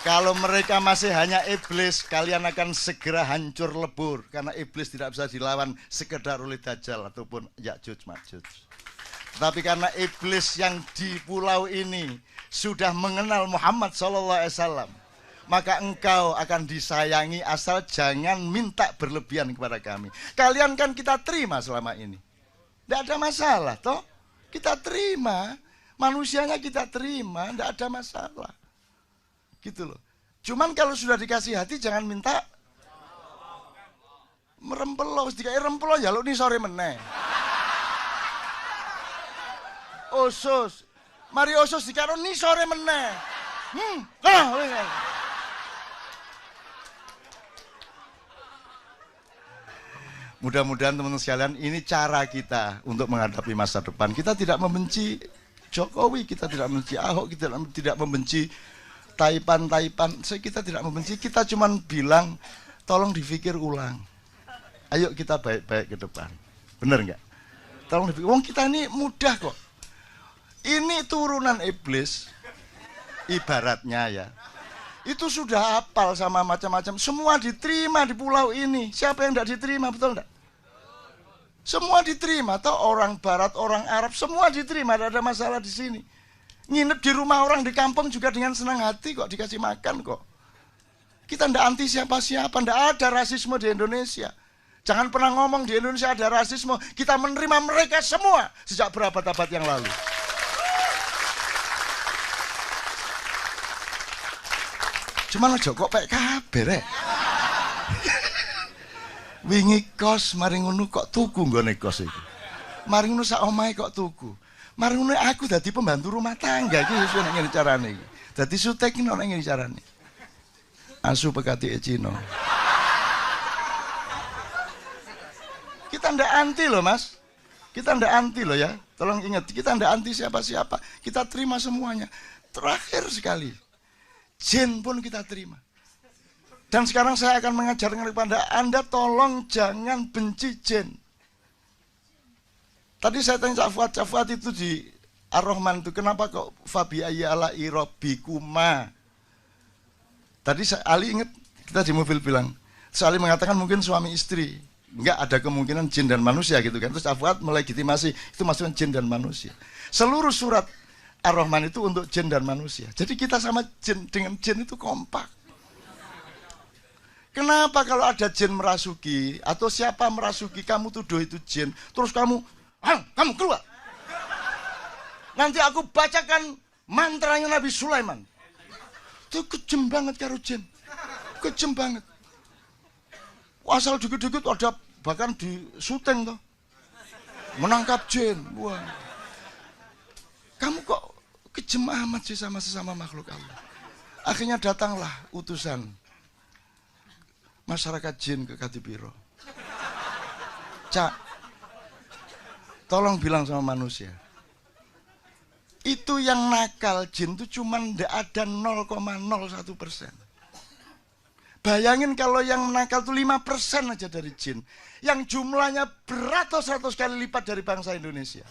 Kalau mereka masih hanya iblis, kalian akan segera hancur lebur. Karena iblis tidak bisa dilawan sekedar oleh Dajjal ataupun Ya'juj Ma'juj. Tetapi karena iblis yang di pulau ini sudah mengenal Muhammad SAW, maka engkau akan disayangi asal jangan minta berlebihan kepada kami. Kalian kan kita terima selama ini. Tidak ada masalah, toh? Kita terima, manusianya kita terima, tidak ada masalah. Gitu loh. Cuman kalau sudah dikasih hati jangan minta merempelo, wis dikai rempelo ya lo ni sore meneh. Osus. Mari osus dikaro ni sore meneh. Mudah-mudahan teman-teman sekalian ini cara kita untuk menghadapi masa depan. Kita tidak membenci Jokowi, kita tidak membenci Ahok, kita tidak membenci Taipan, kita tidak membenci, kita cuma bilang tolong dipikir ulang. Ayo kita baik-baik ke depan. Bener nggak? Tolong dipikir. Wong kita ini mudah kok. Ini turunan iblis, ibaratnya ya. Itu sudah hafal sama macam-macam. Semua diterima di pulau ini. Siapa yang tidak diterima, betul nggak? Semua diterima. Atau orang Barat, orang Arab, semua diterima. Tidak ada masalah di sini. Nginep di rumah orang di kampung juga dengan senang hati kok, dikasih makan kok. Kita ndak anti siapa-siapa, ndak ada rasisme di Indonesia. Jangan pernah ngomong di Indonesia ada rasisme. Kita menerima mereka semua sejak berabad-abad yang lalu. Cuman aja kok pek kabeh rek. Wingi kos mari ngono kok tuku nggone kos iki. Mari ngono sak omahe kok tuku. Mari ngono aku dadi pembantu rumah tangga iki wis nek ngene carane iki. Dadi sutek iki nek ngene carane. Asu pekati Cina. Kita ndak anti loh mas. Kita ndak anti loh ya. Tolong ingat, kita ndak anti siapa-siapa. Kita terima semuanya. Terakhir sekali, jin pun kita terima. Dan sekarang saya akan mengajarkan kepada Anda, tolong jangan benci jin. Tadi saya tanya Cak Fuad itu di Ar-Rahman itu, kenapa kok Fabi ayya ala irobikuma? Tadi Ali ingat kita di mobil bilang, Ali mengatakan mungkin suami istri, enggak ada kemungkinan jin dan manusia gitu kan. Terus Fuad melegitimasi itu maksudnya jin dan manusia. Seluruh surat Ar-Rahman itu untuk jin dan manusia. Jadi kita sama jin dengan jin itu kompak. Kenapa kalau ada jin merasuki atau siapa merasuki kamu tuduh itu jin, terus kamu keluar. Nanti aku bacakan mantranya Nabi Sulaiman. Itu kejem banget karo jin. Kejem banget. Asal dikit-dikit ada bahkan di syuting tuh. Menangkap jin. Wah. Kamu kok kejem amat sih sama sesama makhluk Allah. Akhirnya datanglah utusan masyarakat jin ke Kadipiro. Cak, tolong bilang sama manusia. Itu yang nakal jin itu cuma ada 0,01%. Bayangin kalau yang nakal itu 5% aja dari jin. Yang jumlahnya beratus-ratus kali lipat dari bangsa Indonesia.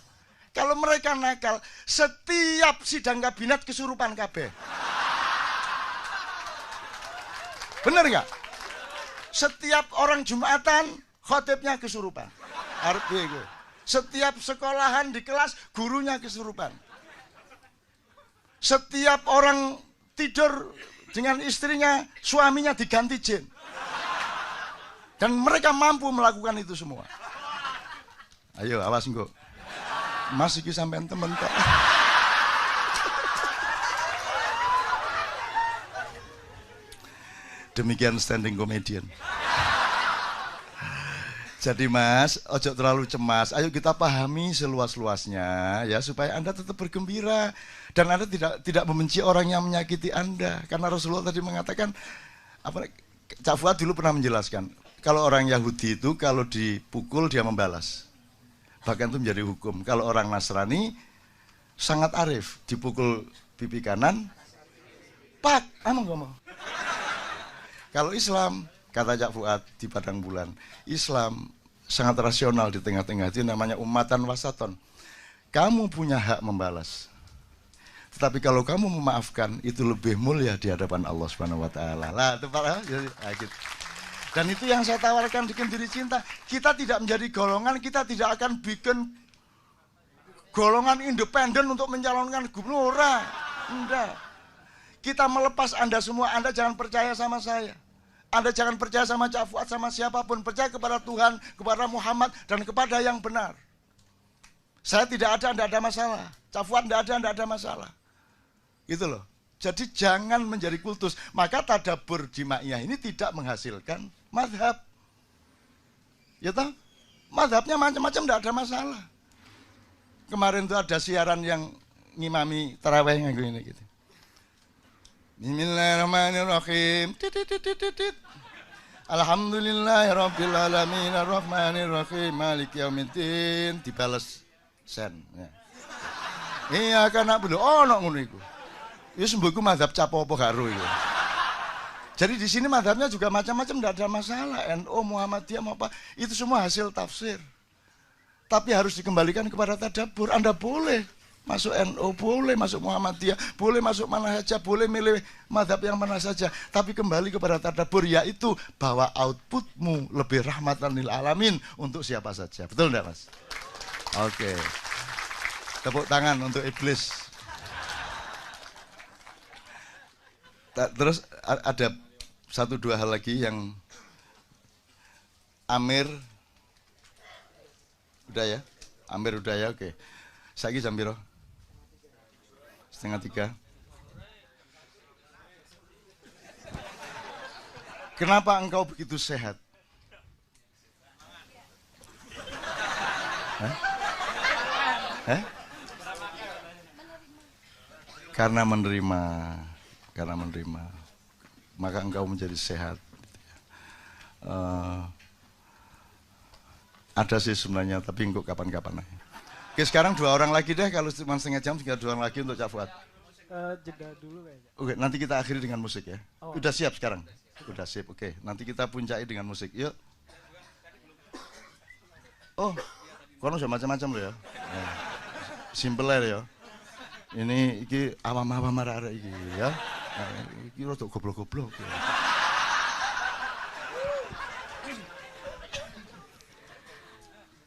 Kalau mereka nakal, setiap sidang kabinet kesurupan kabeh. Bener nggak? Setiap orang Jumatan, khotibnya kesurupan. Setiap sekolahan di kelas, gurunya kesurupan. Setiap orang tidur dengan istrinya, suaminya diganti jin. Dan mereka mampu melakukan itu semua. Ayo, awas engko. Mas iki sampean temen kok. Demikian standing comedian. Jadi Mas, ojo terlalu cemas. Ayo kita pahami seluas-luasnya ya supaya Anda tetap bergembira dan Anda tidak membenci orang yang menyakiti Anda. Karena Rasulullah tadi mengatakan Cak Fuad dulu pernah menjelaskan, kalau orang Yahudi itu kalau dipukul dia membalas. Bahkan itu menjadi hukum. Kalau orang Nasrani sangat arif, dipukul pipi kanan, pak, emang gak mau. Kalau Islam, kata Cak Fuad di Padang Bulan, Islam sangat rasional di tengah-tengah, itu namanya umatan wasaton. Kamu punya hak membalas. Tetapi kalau kamu memaafkan, itu lebih mulia di hadapan Allah Subhanahu wa taala. Lah, itu Pak, gitu. Dan itu yang saya tawarkan di Kendiri Cinta. Kita tidak menjadi golongan, kita tidak akan bikin golongan independen untuk mencalonkan gubernur. Enggak. Kita melepas Anda semua, Anda jangan percaya sama saya. Anda jangan percaya sama Cak Fuad, sama siapapun. Percaya kepada Tuhan, kepada Muhammad, dan kepada yang benar. Saya tidak ada, Anda ada masalah. Cak Fuad tidak ada, Anda ada masalah. Gitu loh. Jadi jangan menjadi kultus. Maka tadabbur jimaiyah ini tidak menghasilkan madhab. Ya toh? Madhabnya macam-macam, tidak ada masalah. Kemarin tuh ada siaran yang ngimami tarawih nganggo ini gitu. Bismillahirrahmanirrahim. Alhamdulillahirabbil alamin arrahmanirrahim maliki yaumiddin. Dibales sen. Ya. Iya kan nak bener. Oh nok ngono iku. Ya sembuhku mazhab capo apa gak ro iku. Jadi di sini mazhabnya juga macam-macam, tidak ada masalah. NU, Muhammadiyah mau apa, itu semua hasil tafsir. Tapi harus dikembalikan kepada tadabbur. Anda boleh masuk NU, boleh masuk Muhammadiyah, boleh masuk mana saja, boleh milih mazhab yang mana saja. Tapi kembali kepada tadabbur, yaitu bahwa outputmu lebih rahmatan lil alamin untuk siapa saja. Betul enggak, Mas? Oke. Tepuk tangan untuk iblis. Terus ada satu dua hal lagi yang Amir udah ya? Amir udah ya, oke. Saiki jam piro? 2:30. Kenapa engkau begitu sehat? Hah? Karena menerima. Maka engkau menjadi sehat. Ada sih sebenarnya, tapi engkau kapan-kapan aja. Oke, sekarang 2 orang lagi deh, kalau cuma setengah jam tinggal 2 orang lagi untuk Cak Fuad. Jeda dulu kayaknya. Oke, nanti kita akhiri dengan musik ya. Oh. Udah siap sekarang? Udah sip, oke. Nanti kita puncai dengan musik, yuk. Oh, kono sudah macam-macam loh ya. Simple ya. Ini iki awam-awam arek-arek iki ya. Iki rada goblok-goblok.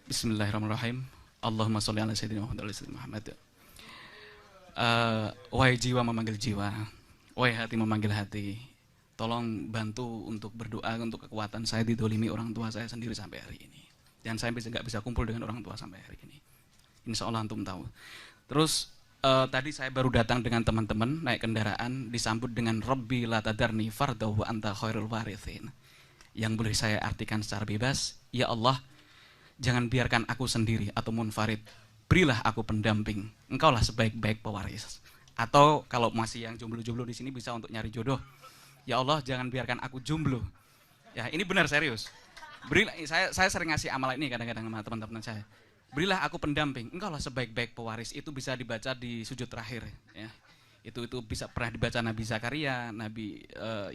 Bismillahirrahmanirrahim. Allahumma sholli ala sayyidina Muhammad wa ala sayyidina Muhammad. Wahai jiwa memanggil jiwa, wahai hati memanggil hati. Tolong bantu untuk berdoa untuk kekuatan saya didolimi orang tua saya sendiri sampai hari ini. Dan saya nggak bisa kumpul dengan orang tua sampai hari ini. Insya Allah antum tahu. Terus tadi saya baru datang dengan teman-teman naik kendaraan disambut dengan Rabbi la tadarni fardahu wa anta khairul warithin. Yang boleh saya artikan secara bebas, ya Allah, jangan biarkan aku sendiri atau munfarid. Berilah aku pendamping. Engkaulah sebaik-baik pewaris. Atau kalau masih yang jomblo-jomblo di sini bisa untuk nyari jodoh. Ya Allah, jangan biarkan aku jomblo. Ya, ini benar serius. Berilah, saya sering ngasih amal ini kadang-kadang sama teman-teman saya. Berilah aku pendamping. Engkaulah sebaik-baik pewaris. Itu bisa dibaca di sujud terakhir. Ya. Itu bisa pernah dibaca Nabi Zakaria, Nabi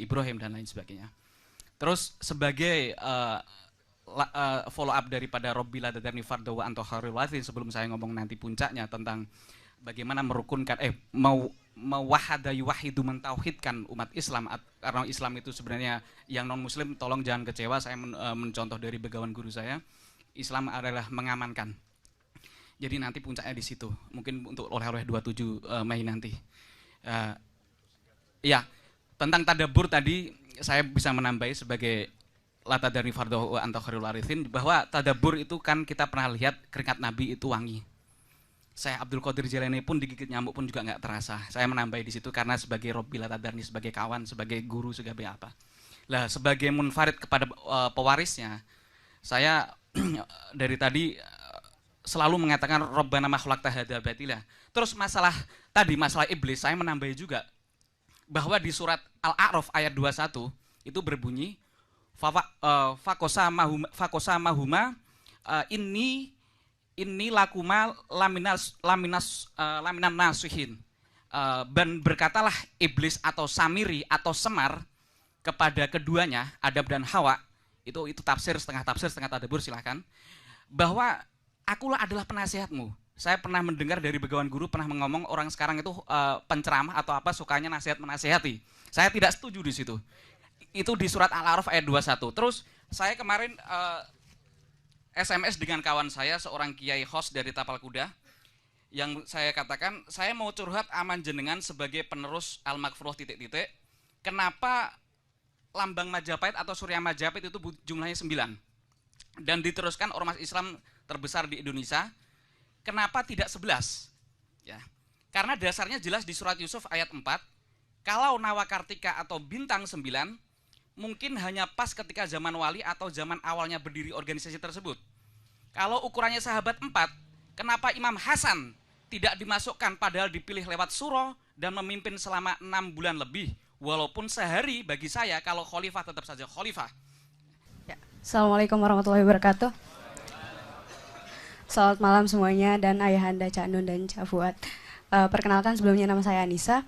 Ibrahim dan lain sebagainya. Terus sebagai follow up daripada Rabbi la tadarni fardahu wa anta khairul warithin, sebelum saya ngomong nanti puncaknya tentang bagaimana merukunkan mewahada yuwahidu mentauhidkan umat Islam, karena Islam itu sebenarnya yang non muslim tolong jangan kecewa, saya mencontoh dari begawan guru saya, Islam adalah mengamankan. Jadi nanti puncaknya di situ, mungkin untuk oleh-oleh 27 Mei nanti. Ya, tentang tadabbur tadi saya bisa menambahi sebagai lata dari fardahu wa anta khairul warithin, bahwa tadabbur itu kan kita pernah lihat keringat Nabi itu wangi. Saya Abdul Qadir Jailani pun digigit nyamuk pun juga nggak terasa. Saya menambahi di situ karena sebagai Rabbi la tadarni, sebagai kawan, sebagai guru, sebagai apa. Lah sebagai munfarid kepada pewarisnya, saya dari tadi selalu mengatakan Rabbana ma khalaqta hadza batila. Terus masalah iblis, saya menambahi juga bahwa di surat Al-A'raf ayat 21 itu berbunyi fakosamahuma inni lakuma laminan nasihin. Dan berkatalah iblis atau Samiri atau Semar kepada keduanya, Adam dan Hawa, itu tafsir setengah tadabbur, silahkan, bahwa akulah adalah penasihatmu. Saya pernah mendengar dari begawan guru pernah ngomong orang sekarang itu penceramah atau apa sukanya menasehati. Saya tidak setuju di situ. Itu di surat Al-A'raf ayat 21. Terus saya kemarin SMS dengan kawan saya, seorang kiai host dari Tapal Kuda, yang saya katakan, saya mau curhat aman jenengan sebagai penerus Al-Makfuruh ... Kenapa lambang Majapahit atau Surya Majapahit itu jumlahnya 9 dan diteruskan ormas Islam terbesar di Indonesia, kenapa tidak 11? Ya. Karena dasarnya jelas di surat Yusuf ayat 4, kalau Nawakartika atau bintang 9 mungkin hanya pas ketika zaman wali atau zaman awalnya berdiri organisasi tersebut. Kalau ukurannya sahabat 4, kenapa Imam Hasan tidak dimasukkan padahal dipilih lewat suro dan memimpin selama 6 bulan lebih, walaupun sehari bagi saya kalau khalifah tetap saja khalifah. Ya. Assalamualaikum warahmatullahi wabarakatuh. Selamat malam semuanya dan ayahanda Cak Nun dan Cak Fuad. Perkenalkan sebelumnya nama saya Anissa.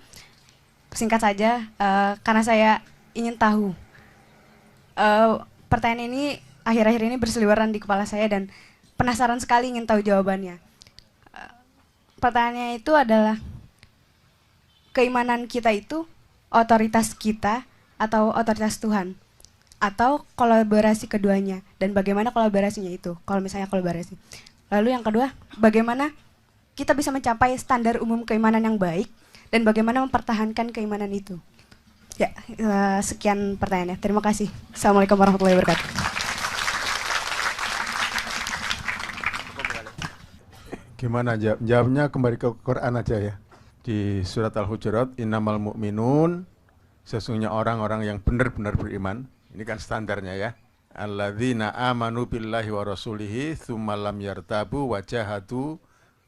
Singkat saja, karena saya ingin tahu. Pertanyaan ini akhir-akhir ini berseliweran di kepala saya dan penasaran sekali ingin tahu jawabannya. Pertanyaannya itu adalah, keimanan kita itu otoritas kita atau otoritas Tuhan? Atau kolaborasi keduanya? Dan bagaimana kolaborasinya itu? Kalau misalnya kolaborasi. Lalu yang kedua, bagaimana kita bisa mencapai standar umum keimanan yang baik dan bagaimana mempertahankan keimanan itu? Ya, sekian pertanyaannya. Terima kasih. Assalamualaikum warahmatullahi wabarakatuh. Gimana jawabnya? Kembali ke Quran aja ya. Di surat Al-Hujurat, innamal mu'minun, sesungguhnya orang-orang yang benar-benar beriman. Ini kan standarnya ya. Alladzina amanu billahi wa rasulihi tsumma lam yartabu wa jahadu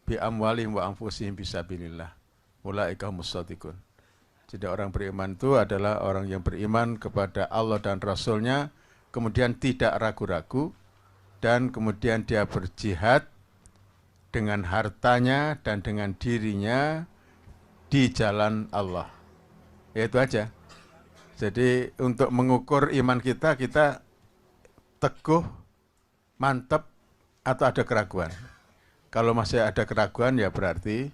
bi amwalihim wa anfusihim fisabilillah. Ulaika humus shadiqun. Jadi orang beriman itu adalah orang yang beriman kepada Allah dan Rasul-Nya, kemudian tidak ragu-ragu, dan kemudian dia berjihad dengan hartanya dan dengan dirinya di jalan Allah. Ya itu aja. Jadi untuk mengukur iman kita, kita teguh, mantap, atau ada keraguan. Kalau masih ada keraguan ya berarti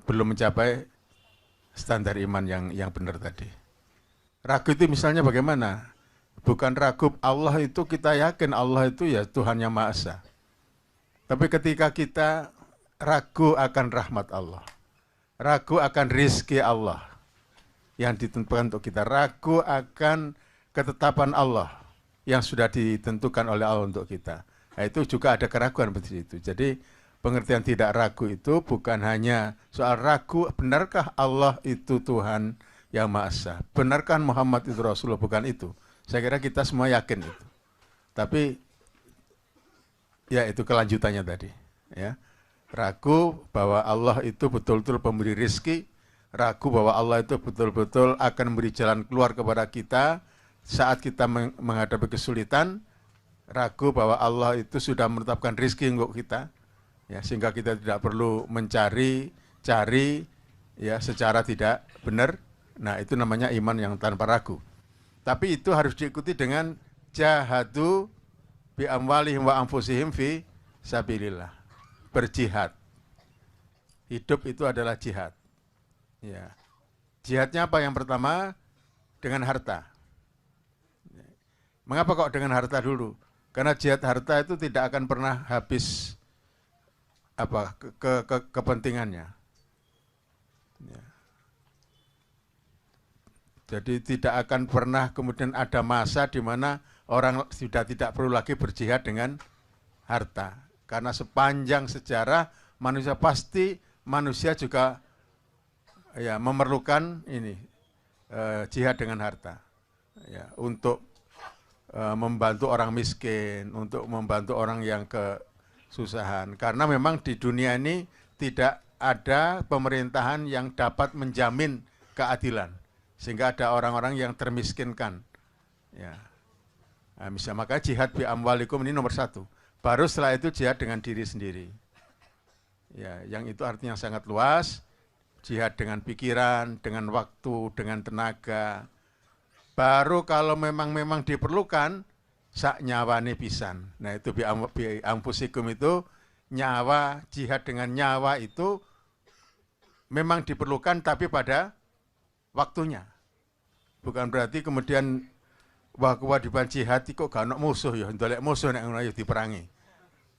belum mencapai standar iman yang benar tadi. Ragu itu misalnya bagaimana? Bukan ragu Allah itu kita yakin Allah itu ya Tuhan yang Maha Esa. Tapi ketika kita ragu akan rahmat Allah, ragu akan rizki Allah yang ditentukan untuk kita, ragu akan ketetapan Allah yang sudah ditentukan oleh Allah untuk kita. Nah, itu juga ada keraguan seperti itu. Jadi pengertian tidak ragu itu bukan hanya soal ragu, benarkah Allah itu Tuhan yang Maha Esa? Benarkah Muhammad itu Rasulullah? Bukan itu. Saya kira kita semua yakin itu. Tapi ya itu kelanjutannya tadi. Ya. Ragu bahwa Allah itu betul-betul pemberi rizki, ragu bahwa Allah itu betul-betul akan memberi jalan keluar kepada kita saat kita menghadapi kesulitan, ragu bahwa Allah itu sudah menetapkan rizki untuk kita, ya, sehingga kita tidak perlu cari ya secara tidak benar. Nah, itu namanya iman yang tanpa ragu. Tapi itu harus diikuti dengan jahadu bi amwalihim wa anfusihim fi sabilillah. Berjihad. Hidup itu adalah jihad. Ya. Jihadnya apa? Yang pertama dengan harta. Mengapa kok dengan harta dulu? Karena jihad harta itu tidak akan pernah habis kepentingannya. Ya. Jadi tidak akan pernah kemudian ada masa di mana orang sudah tidak perlu lagi berjihad dengan harta. Karena sepanjang sejarah manusia juga ya memerlukan ini jihad dengan harta. Ya, untuk membantu orang miskin, untuk membantu orang yang kesusahan. Karena memang di dunia ini tidak ada pemerintahan yang dapat menjamin keadilan. Sehingga ada orang-orang yang termiskinkan. Ya. Nah, maka jihad bi amwalikum ini nomor 1. Baru setelah itu jihad dengan diri sendiri. Ya, yang itu artinya sangat luas. Jihad dengan pikiran, dengan waktu, dengan tenaga. Baru kalau memang diperlukan, sak nyawane pisan. Nah itu bi amfusikum itu nyawa, jihad dengan nyawa itu memang diperlukan tapi pada waktunya. Bukan berarti kemudian wah kewajiban jihad kok gak ono musuh ya, ndolek musuh nek ngono ya diperangi.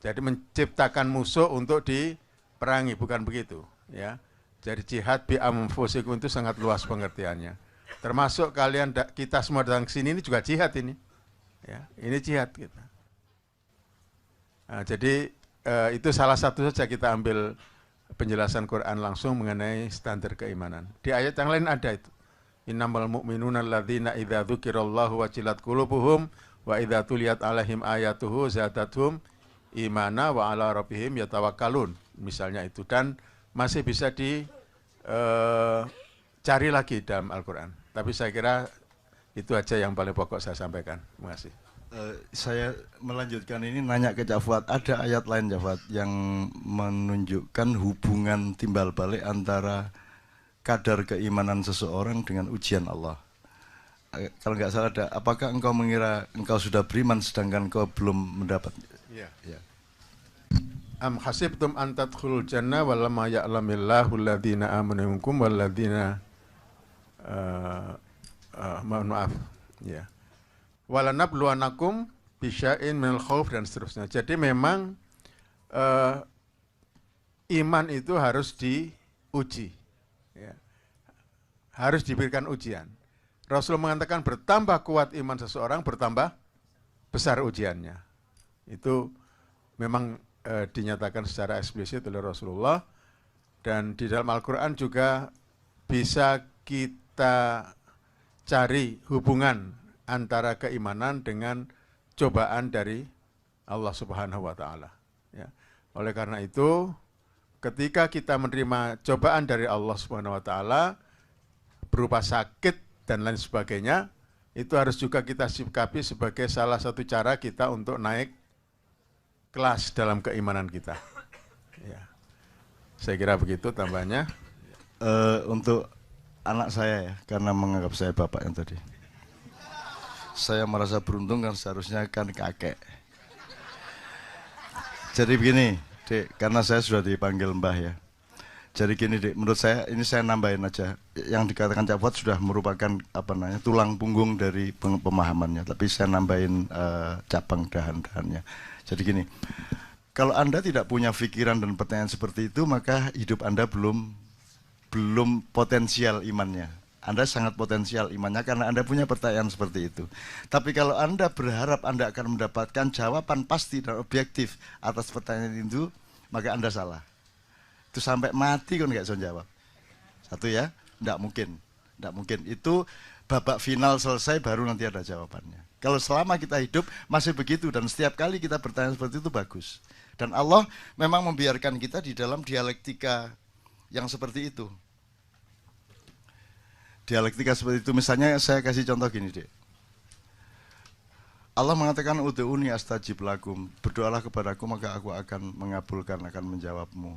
Jadi menciptakan musuh untuk diperangi, bukan begitu, ya. Jadi jihad bi anfusikum itu sangat luas pengertiannya. Termasuk kita semua datang ke sini ini juga jihad ini. Ya, ini jihad kita. Nah, jadi itu salah satu saja kita ambil penjelasan Quran langsung mengenai standar keimanan. Di ayat yang lain ada itu. Innamal mu'minuna alladzina idza dzukirallahu wajilat qulubuhum wa idza tuliyat alaihim ayatuhu zadatuhum imana wa ala rabbihim yatawakkalun. Misalnya itu, dan masih bisa dicari lagi dalam Al-Quran. Tapi saya kira itu aja yang paling pokok saya sampaikan. Terima kasih. Saya melanjutkan ini nanya ke Cak Fuad. Ada ayat lain Cak Fuad yang menunjukkan hubungan timbal balik antara kadar keimanan seseorang dengan ujian Allah. Kalau nggak salah ada, apakah engkau mengira engkau sudah beriman sedangkan engkau belum mendapat? Ya. Ya. Am hasibtum an tadkhulul jannah wa lam ya'lamillahu alladziina aamanu minkum wal ladziina maaf ya. Walanabluwanakum bisya'in minal khauf dan seterusnya. Jadi memang iman itu harus diuji. Ya. Harus diberikan ujian. Rasul mengatakan bertambah kuat iman seseorang, bertambah besar ujiannya. Itu memang dinyatakan secara eksplisit oleh Rasulullah, dan di dalam Al-Quran juga bisa kita cari hubungan antara keimanan dengan cobaan dari Allah Subhanahu wa Ta'ala. Ya. Oleh karena itu, ketika kita menerima cobaan dari Allah Subhanahu wa Ta'ala berupa sakit dan lain sebagainya, itu harus juga kita sikapi sebagai salah satu cara kita untuk naik kelas dalam keimanan kita. Ya. Saya kira begitu tambahnya. Untuk anak saya ya, karena menganggap saya bapak yang tadi. Saya merasa beruntung kan seharusnya kan kakek. Jadi begini, Dek, karena saya sudah dipanggil Mbah ya. Jadi gini Dek, menurut saya ini saya nambahin aja. Yang dikatakan Cak Fuad sudah merupakan tulang punggung dari pemahamannya, tapi saya nambahin cabang dahan-dahannya. Jadi gini, kalau Anda tidak punya pikiran dan pertanyaan seperti itu, maka hidup Anda belum potensial imannya. Anda sangat potensial imannya karena Anda punya pertanyaan seperti itu. Tapi kalau Anda berharap Anda akan mendapatkan jawaban pasti dan objektif atas pertanyaan itu, maka Anda salah. Itu sampai mati kan nggak bisa jawab. Satu ya, nggak mungkin. Itu babak final selesai baru nanti ada jawabannya. Kalau selama kita hidup masih begitu dan setiap kali kita bertanya seperti itu bagus. Dan Allah memang membiarkan kita di dalam dialektika yang seperti itu. Dialektika seperti itu, misalnya saya kasih contoh gini Dek. Allah mengatakan ud'uni astajib lakum, berdoalah kepadaku maka aku akan mengabulkan, akan menjawabmu.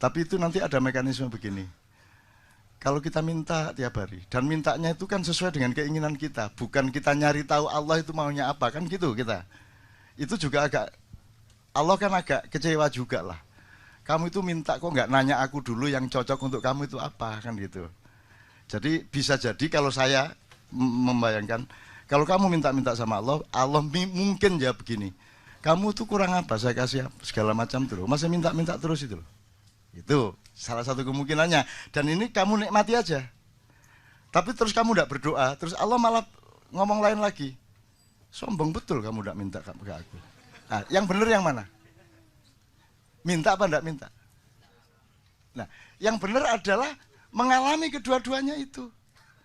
Tapi itu nanti ada mekanisme begini. Kalau kita minta tiap hari, dan mintanya itu kan sesuai dengan keinginan kita, bukan kita nyari tahu Allah itu maunya apa, kan gitu kita. Itu juga Allah kan agak kecewa juga lah. Kamu itu minta kok nggak nanya aku dulu yang cocok untuk kamu itu apa, kan gitu. Jadi bisa jadi kalau saya membayangkan, kalau kamu minta-minta sama Allah, Allah mungkin jawab begini, kamu tuh kurang apa, saya kasih segala macam terus, masih minta-minta terus itu loh. Itu salah satu kemungkinannya. Dan ini kamu nikmati aja. Tapi terus kamu tidak berdoa, terus Allah malah ngomong lain lagi. Sombong betul kamu tidak minta ke aku. Nah, yang benar yang mana? Minta apa tidak minta? Nah, yang benar adalah mengalami kedua-duanya itu.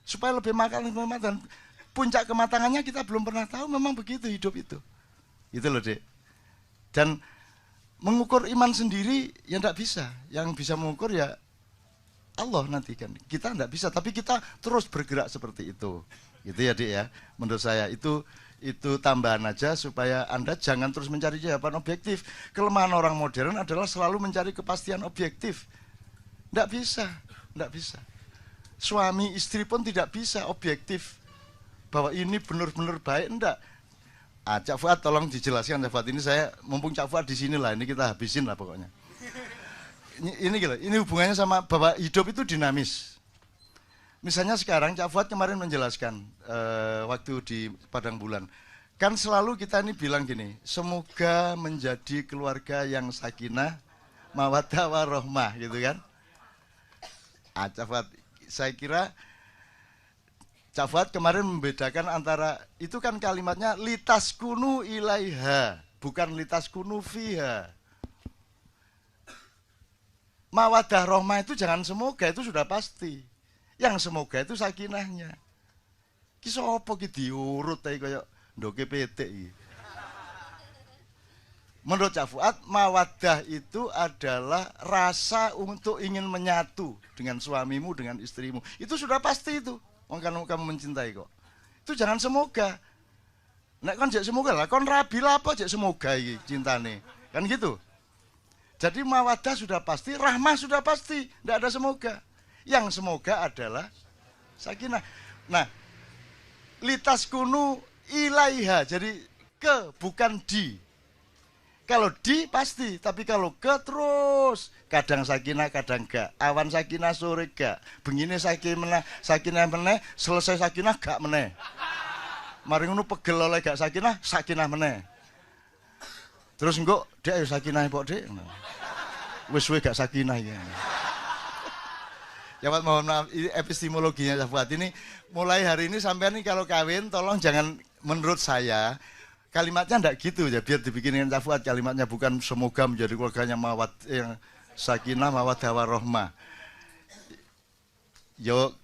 Supaya lebih matang dan puncak kematangannya kita belum pernah tahu, memang begitu hidup itu. Itu loh Dek. Dan mengukur iman sendiri ya tidak bisa. Yang bisa mengukur ya Allah nanti kan. Kita tidak bisa, tapi kita terus bergerak seperti itu. Gitu ya Dek ya. Menurut saya itu tambahan aja supaya Anda jangan terus mencari jawaban objektif. Kelemahan orang modern adalah selalu mencari kepastian objektif. Tidak bisa. Suami istri pun tidak bisa objektif bahwa ini benar-benar baik, enggak. Cak Fuad tolong dijelaskan Cak Fuad, ini saya mumpung Cak Fuad di sini lah, ini kita habisin lah pokoknya. Ini gitu, ini hubungannya sama bahwa hidup itu dinamis. Misalnya sekarang Cak Fuad kemarin menjelaskan waktu di Padang Bulan, kan selalu kita ini bilang gini, semoga menjadi keluarga yang sakinah, mawaddah warahmah gitu kan. Cak Fuad, saya kira Cak Fuad kemarin membedakan antara, itu kan kalimatnya litaskunu ilaiha, bukan litaskunu fiha. Mawadah rohmah itu jangan semoga, itu sudah pasti. Yang semoga itu sakinahnya. Ki sapa ki diurut ae kaya ndoke petik iki. Menurut Cak Fuad, mawadah itu adalah rasa untuk ingin menyatu dengan suamimu, dengan istrimu. Itu sudah pasti itu. Kamu mencintai kok. Itu jangan semoga. Nek kon jek semoga lah, kon rabi lah apa jek semoga iki cintane. Kan gitu. Jadi mawadah sudah pasti, rahmah sudah pasti, tidak ada semoga. Yang semoga adalah sakinah. Nah, litaskunu ilaiha, jadi ke bukan di. Kalau di pasti, tapi kalau ke terus. Kadang sakinah, kadang gak. Awan sakinah, sore gak. Begini sakinah meneh, selesai sakinah gak meneh. Mari ngono pegel oleh gak sakinah, sakinah meneh. Terus engko, Dek ayo sakinah pok Dek. Wis suwe gak sakinah ya. Ya Pak, mohon maaf, epistemologinya Fuad ini mulai hari ini sampai nih kalau kawin tolong jangan, menurut saya kalimatnya enggak gitu ya, biar dibikinin Cak Fuad kalimatnya, bukan semoga menjadi keluarganya yang sakinah mawaddah warahmah. Yo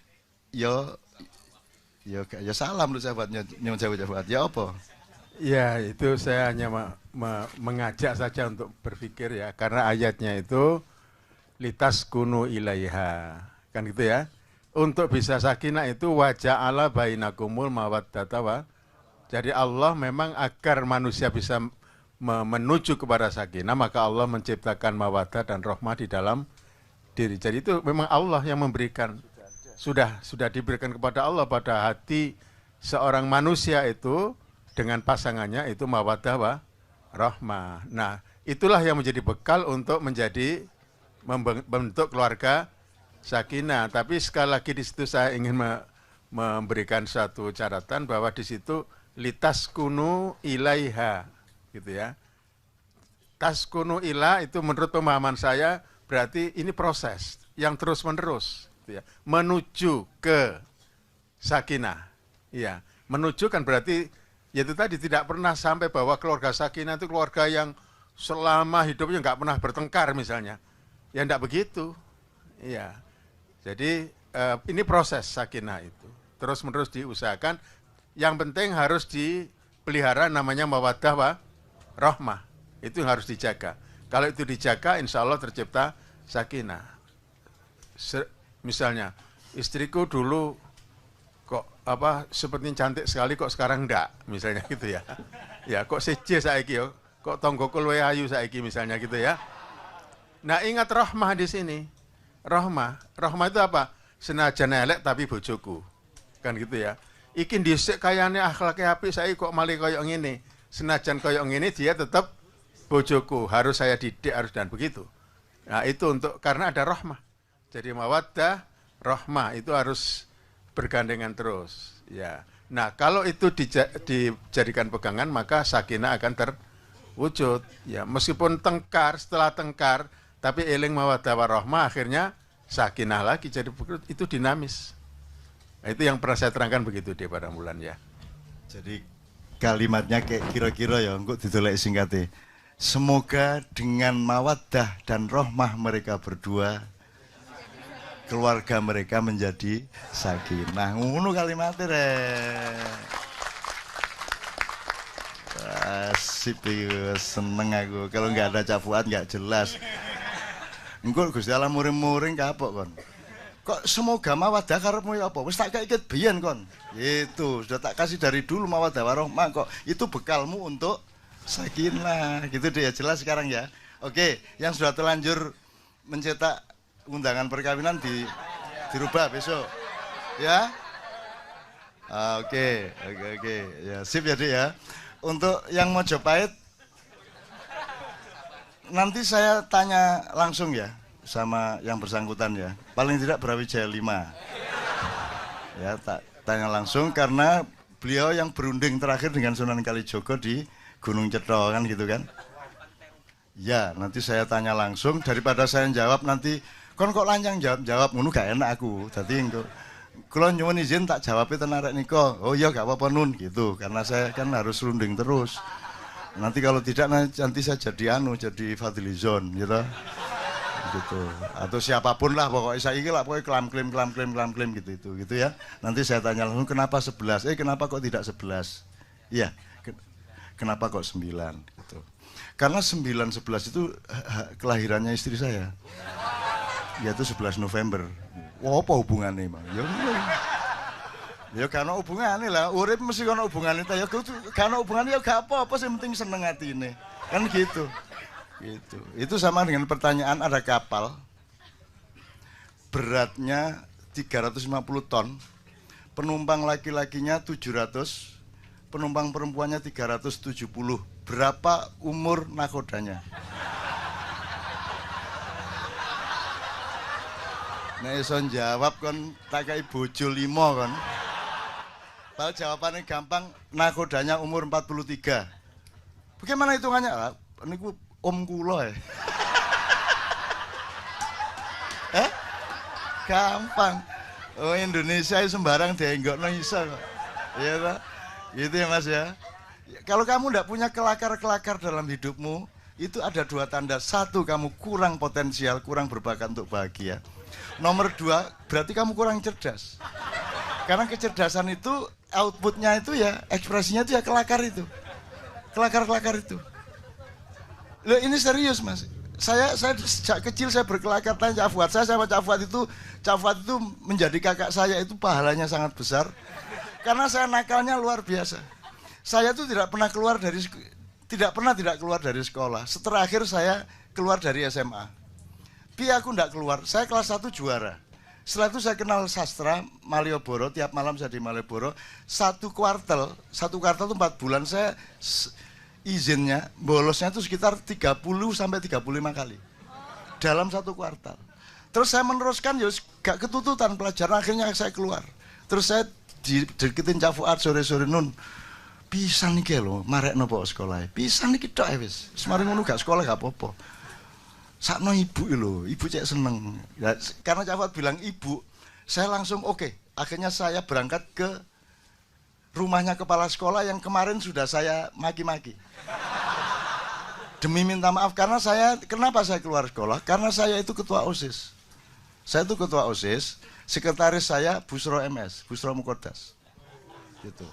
salam menurut Cak Fuad, nyuwun sewu Cak Fuad. Ya apa? Ya, itu saya hanya mengajak saja untuk berpikir ya, karena ayatnya itu litaskunu ilaiha. Kan gitu ya. Untuk bisa sakinah itu waja'ala bainakumul mawaddata wa. Jadi Allah memang agar manusia bisa menuju kepada sakinah, maka Allah menciptakan mawaddah dan rahmah di dalam diri. Jadi itu memang Allah yang memberikan. Sudah diberikan kepada Allah pada hati seorang manusia itu dengan pasangannya itu mawaddah wa rahmah. Nah, itulah yang menjadi bekal untuk menjadi membentuk keluarga sakinah. Tapi sekali lagi di situ saya ingin memberikan satu catatan bahwa di situ litaskunu ilaiha, gitu ya. Taskunu ila itu menurut pemahaman saya berarti ini proses yang terus menerus, gitu ya, menuju ke sakinah. Iya, menuju kan berarti yaitu tadi tidak pernah sampai bahwa keluarga sakinah itu keluarga yang selama hidupnya nggak pernah bertengkar misalnya. Ya enggak begitu. Iya. Jadi ini proses sakinah itu. Terus menerus diusahakan. Yang penting harus dipelihara namanya mawaddah rahmah. Itu yang harus dijaga. Kalau itu dijaga, insya Allah tercipta sakinah. Misalnya, istriku dulu kok seperti cantik sekali, kok sekarang enggak, misalnya gitu ya. Ya, kok seje saiki yo, kok tonggoku luwih ayu saiki misalnya gitu ya. Nah, ingat rahmah di sini. Rahmah itu apa? Senajan elek tapi bojoku. Kan gitu ya. Iki dhisik kayane akhlake apik, saiki kok malih koyo ngene. Senajan koyo ngene dia tetap bojoku, harus saya didik, harus dan begitu. Nah, itu untuk karena ada rahmah. Jadi mawaddah, rahmah itu harus bergandengan terus, ya. Nah, kalau itu dijadikan pegangan, maka sakinah akan terwujud, ya. Meskipun tengkar, setelah tengkar, tapi eling mawaddah warahmah, akhirnya sakinah lagi, jadi itu dinamis. Nah, itu yang pernah saya terangkan begitu di Padang Bulan, ya. Jadi kalimatnya kayak kira-kira ya, engko didolek singkate. Semoga dengan mawaddah dan rahmah mereka berdua, keluarga mereka menjadi sakinah. Ngono kalimatnya asik, seneng aku. Kalau nggak ada cafuan nggak jelas. Engko Gusti Allah muring-muring kapok kon. Kok semoga mawaddah karepmu ya apa? Wis tak kaikit biyen kon. Itu sudah tak kasih dari dulu mawaddah warahmah kok. Itu bekalmu untuk sakinah. Gitu deh ya, jelas sekarang ya. Oke, yang sudah terlanjur mencetak undangan perkawinan dirubah besok. Ya? Oke. Ya, sip ya, Dik ya. Untuk yang Mojopahit nanti saya tanya langsung ya sama yang bersangkutan ya. Paling tidak Brawijaya 5. Ya, tak tanya langsung karena beliau yang berunding terakhir dengan Sunan Kalijogo di Gunung Cetro kan gitu kan. Ya, nanti saya tanya langsung daripada saya jawab nanti kon kok lanjang jawab ngono gak enak aku. Dadi engko kula nyuwun izin tak jawabe ten arek nika. Oh iya gak apa-apa Nun gitu. Karena saya kan harus runding terus. Nanti kalau tidak nanti saya jadi jadi Fadlizon gitu. Gitu. Atau siapapun lah pokoknya saya ini lah pokoknya klaim gitu ya. Nanti saya tanya langsung kenapa 11? Kenapa kok tidak 11? Iya. Kenapa kok 9 gitu. Karena 9-11 itu kelahirannya istri saya. Yaitu 11 November. Wah, apa hubungannya, Bang? Ya karena hubungannya lah, urip mesti karena hubungannya ya karena hubungannya ya gak apa-apa sih, penting seneng hatine. Kan gitu. Gitu. Itu sama dengan pertanyaan ada kapal beratnya 350 ton, penumpang laki-lakinya 700, penumpang perempuannya 370. Berapa umur nakodanya? Nek iso jawab kon tak kai bojo 5 kon. Padahal jawabannya gampang, nakodanya umur 43. Bagaimana hitungannya? Niku om kula ya. Gampang. Oh, Indonesia sembarang dienggokno iso kok. Iya Pak. Gitu ya Mas ya. Kalau kamu tidak punya kelakar-kelakar dalam hidupmu, itu ada 2 tanda. 1, kamu kurang potensial, kurang berbakat untuk bahagia. Nomor 2, berarti kamu kurang cerdas. Karena kecerdasan itu, outputnya itu ya, ekspresinya itu ya kelakar itu. Kelakar-kelakar itu. Loh ini serius Mas. Saya sejak kecil saya berkelakar tanya Cak Fuad. Saya sama Cak Fuad itu menjadi kakak saya itu pahalanya sangat besar. Karena saya nakalnya luar biasa. Saya tuh tidak pernah keluar dari sekolah. Terakhir saya keluar dari SMA. Aku tidak keluar. Saya kelas 1 juara. Setelah itu saya kenal sastra Malioboro. Tiap malam saya di Malioboro. Satu kuartal itu 4 bulan saya izinnya, bolosnya itu sekitar 30 sampai 35 kali. dalam 1 kuartal. Terus saya meneruskan, ya gak ketututan pelajaran, akhirnya saya keluar. Terus saya dideketin Cak Fuad sore-sore, Nun, pisan niki lho, marekno po sekolah. Pisan niki tok wis. Semari ngono gak sekolah gak apa-apa. Sakno ibu lho, ibu cek seneng. Ya, karena Cak Fuad bilang ibu, saya langsung oke. Akhirnya saya berangkat ke rumahnya kepala sekolah yang kemarin sudah saya maki-maki. Demi minta maaf, karena kenapa saya keluar sekolah? Karena saya itu ketua OSIS. Saya itu ketua OSIS, sekretaris saya Busro MS, Busro Mukodas. Gitu.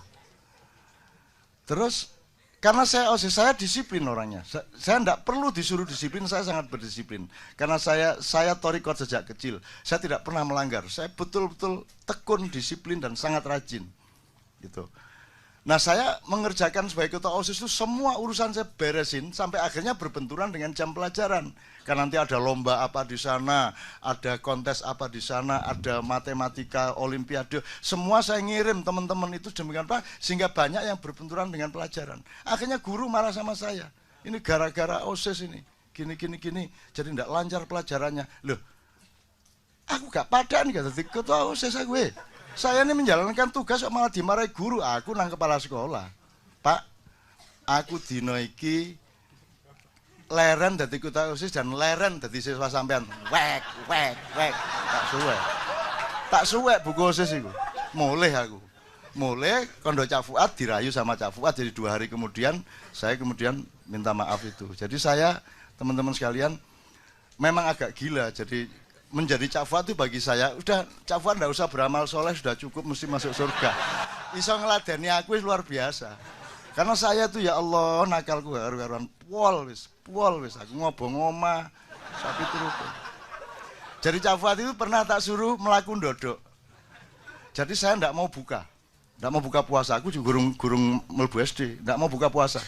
Terus, karena saya OSIS, saya disiplin orangnya. Saya tidak perlu disuruh disiplin, saya sangat berdisiplin. Karena saya torikot sejak kecil. Saya tidak pernah melanggar. Saya betul-betul tekun, disiplin, dan sangat rajin. Gitu. Nah, saya mengerjakan sebagai ketua OSIS itu semua urusan saya beresin sampai akhirnya berbenturan dengan jam pelajaran. Karena nanti ada lomba apa di sana, ada kontes apa di sana, ada matematika, olimpiade, semua saya ngirim teman-teman itu demikian Pak, sehingga banyak yang berbenturan dengan pelajaran. Akhirnya guru marah sama saya. Ini gara-gara OSIS ini, gini, jadi tidak lancar pelajarannya. Loh, aku gak pada nih jadi ketua OSIS gue. Saya ini menjalankan tugas kok malah dimarahi guru, aku nang kepala sekolah. Pak, aku dino iki leren dadi ketua OSIS dan leren dadi siswa sampean. Wek. Tak suwe buku OSIS iku. Mulih aku. Mulih kondo Cak Fuad dirayu sama Cak Fuad, jadi 2 hari kemudian saya kemudian minta maaf itu. Jadi saya, teman-teman sekalian, memang agak gila. Jadi menjadi Cak Fuad itu bagi saya, udah Cak Fuad nggak usah beramal soleh, sudah cukup, mesti masuk surga. Iso ngeladeni aku luar biasa. Karena saya tuh ya Allah, nakalku karu-karuan pol wis, aku ngobong omah, sapi terus. Jadi Cak Fuad itu pernah tak suruh melaku ndodok. Jadi saya nggak mau buka puasa. Aku juga gurung mlebu SD, nggak mau buka puasa.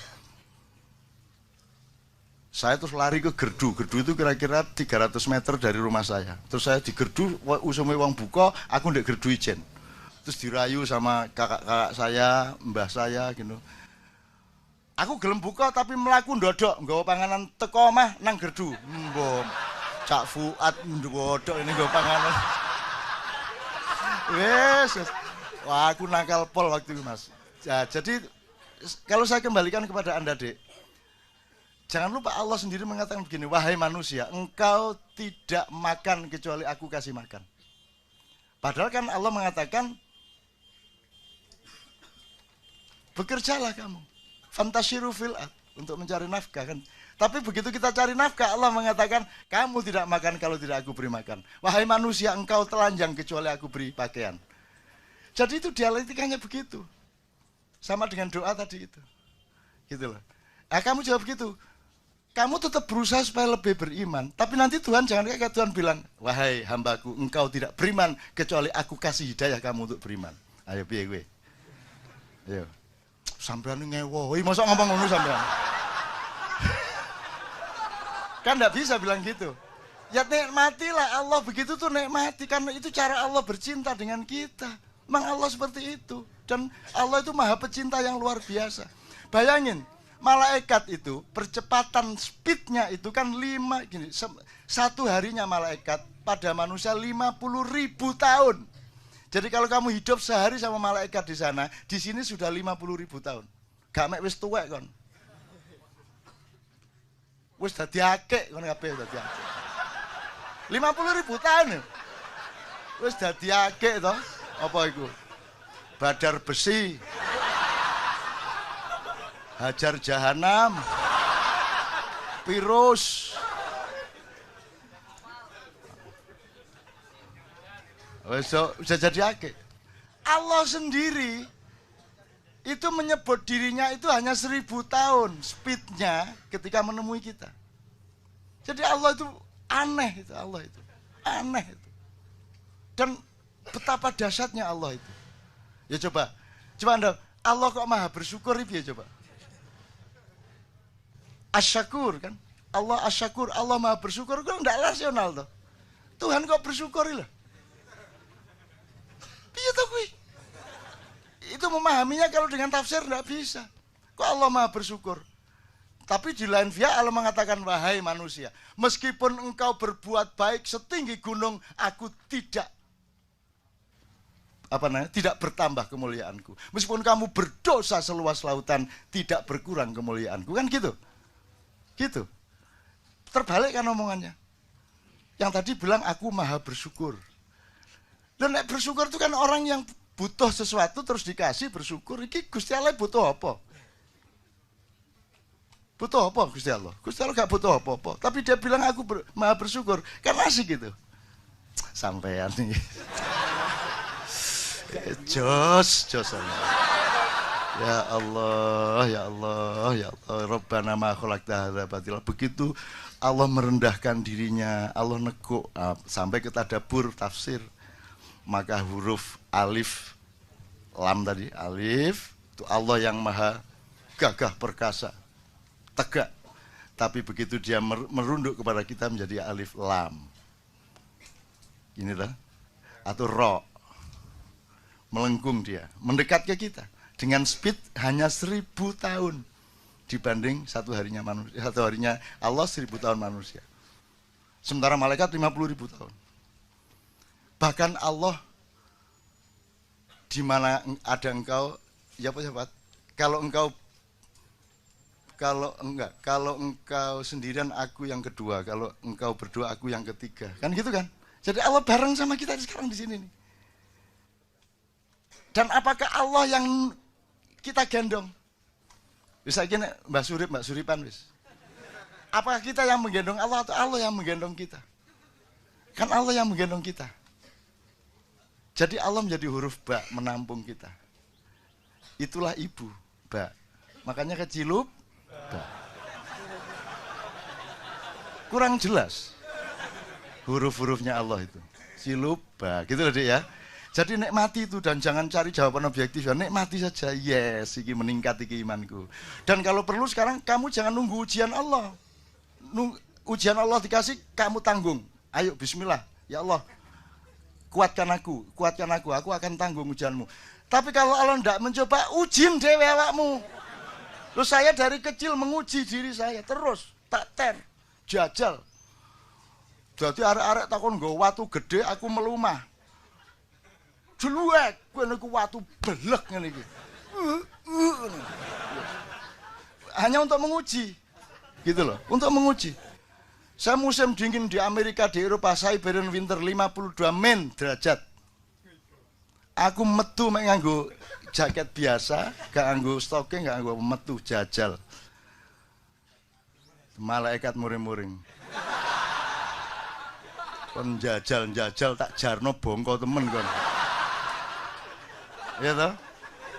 Saya terus lari ke gerdu itu kira-kira 300 meter dari rumah saya. Terus saya di gerdu, usume wong buka, aku ndek gerdu ijen. Terus dirayu sama kakak-kakak saya, mbah saya gitu. Aku gelem buka tapi melaku ndodok, nggawa panganan teko omah nang gerdu. Mbok Cak Fuad ndodok ini nggawa panganan. Wes. Wah, aku nakal pol waktu itu, Mas. Ya, jadi kalau saya kembalikan kepada Anda, Dek, jangan lupa Allah sendiri mengatakan begini, wahai manusia, engkau tidak makan kecuali aku kasih makan. Padahal kan Allah mengatakan, bekerjalah kamu, fantasyiru fil ard, untuk mencari nafkah kan. Tapi begitu kita cari nafkah, Allah mengatakan, kamu tidak makan kalau tidak aku beri makan. Wahai manusia, engkau telanjang kecuali aku beri pakaian. Jadi itu dialektikanya begitu. Sama dengan doa tadi itu. Gitu loh. Nah, kamu jawab begitu. Kamu tetap berusaha supaya lebih beriman, tapi nanti Tuhan jangan kayak Tuhan bilang, wahai hambaku, engkau tidak beriman kecuali aku kasih hidayah kamu untuk beriman. Ayo piye gue? Ayo. Sampean ngewo, masa ngomong ngono sampean? Kan enggak bisa bilang gitu. Ya nikmatilah, Allah begitu tuh nikmati, karena itu cara Allah bercinta dengan kita. Memang Allah seperti itu, dan Allah itu maha pecinta yang luar biasa. Bayangin, malaikat itu percepatan speednya itu kan 5 gini, satu harinya malaikat pada manusia 50.000 tahun. Jadi kalau kamu hidup sehari sama malaikat di sana, di sini sudah 50.000 tahun. Gak mek wis tuwek kon. Wis dadi akeh kon kabeh dadi akeh. 50.000 tahun. Wis dadi akeh to. Apa itu? Badar besi, hajar jahanam, virus. Bisa jadi akeh. Allah sendiri itu menyebut dirinya itu hanya 1000 tahun speednya ketika menemui kita. Jadi Allah itu aneh, itu Allah itu aneh itu. Dan betapa dahsyatnya Allah itu. Ya coba Anda, Allah kok maha bersyukur itu ya coba. Asyakur kan? Allah asyakur, Allah maha bersyukur, itu enggak rasional toh. Tuhan kok bersyukur lah. Piye toh kuwi? Itu memahaminya kalau dengan tafsir enggak bisa. Kok Allah maha bersyukur? Tapi di lain pihak Allah mengatakan, wahai manusia, meskipun engkau berbuat baik setinggi gunung, aku tidak tidak bertambah kemuliaanku. Meskipun kamu berdosa seluas lautan, tidak berkurang kemuliaanku. Kan gitu. Gitu. Terbalik kan omongannya. Yang tadi bilang aku maha bersyukur. Dan bersyukur itu kan orang yang butuh sesuatu terus dikasih bersyukur. Iki Gusti Allah butuh apa? Butuh apa Gusti Allah? Gusti Allah gak butuh apa-apa. Tapi dia bilang aku maha bersyukur. Kan asik gitu. Sampean nih. Jos. Ya Allah, ya Allah, ya Allah. Rabbana ma khalaqta hadza batila. Begitu Allah merendahkan dirinya, Allah neguk sampai ke tadabbur tafsir. Maka huruf alif lam tadi, alif itu Allah yang maha gagah perkasa, tegak. Tapi begitu dia merunduk kepada kita menjadi alif lam. Inilah atau ro. Melengkung dia, mendekat ke kita dengan speed hanya 1000 tahun dibanding satu harinya Allah 1000 tahun manusia. Sementara malaikat 50.000 tahun. Bahkan Allah di mana ada engkau, ya Pak, kalau engkau sendirian aku yang kedua, kalau engkau berdua aku yang ketiga. Kan gitu kan? Jadi Allah bareng sama kita sekarang di sini nih. Dan apakah Allah yang kita gendong? Bisa gini Mbak Suripan wis. Apakah kita yang menggendong Allah atau Allah yang menggendong kita? Kan Allah yang menggendong kita. Jadi Allah menjadi huruf ba menampung kita. Itulah ibu, ba. Makanya kecilup ba. Kurang jelas huruf-hurufnya Allah itu. Cilup ba, gitu loh Dek ya. Jadi nikmati itu dan jangan cari jawaban objektif, ya nikmati saja. Yes, iki meningkat iki imanku. Dan kalau perlu sekarang kamu jangan nunggu ujian Allah. Ujian Allah dikasih, kamu tanggung. Ayo bismillah, ya Allah. Kuatkan aku akan tanggung ujianmu. Tapi kalau Allah tidak mencoba, ujin dewe awakmu. Terus saya dari kecil menguji diri saya terus, tak jajal. Jadi arek-arek takon nggo watu gede aku melumah. Jeluek, gue niku watu belek ngene iki. Hanya untuk menguji. Gitu loh, untuk menguji. Saya musim dingin di Amerika, di Eropa, Siberian winter 52 derajat. Aku metu mek nganggo jaket biasa, gak nganggo stocking, gak nganggo metu jajal. Malaikat muring-muring. Kon jajal tak jarno bongko temen kon. Ya toh?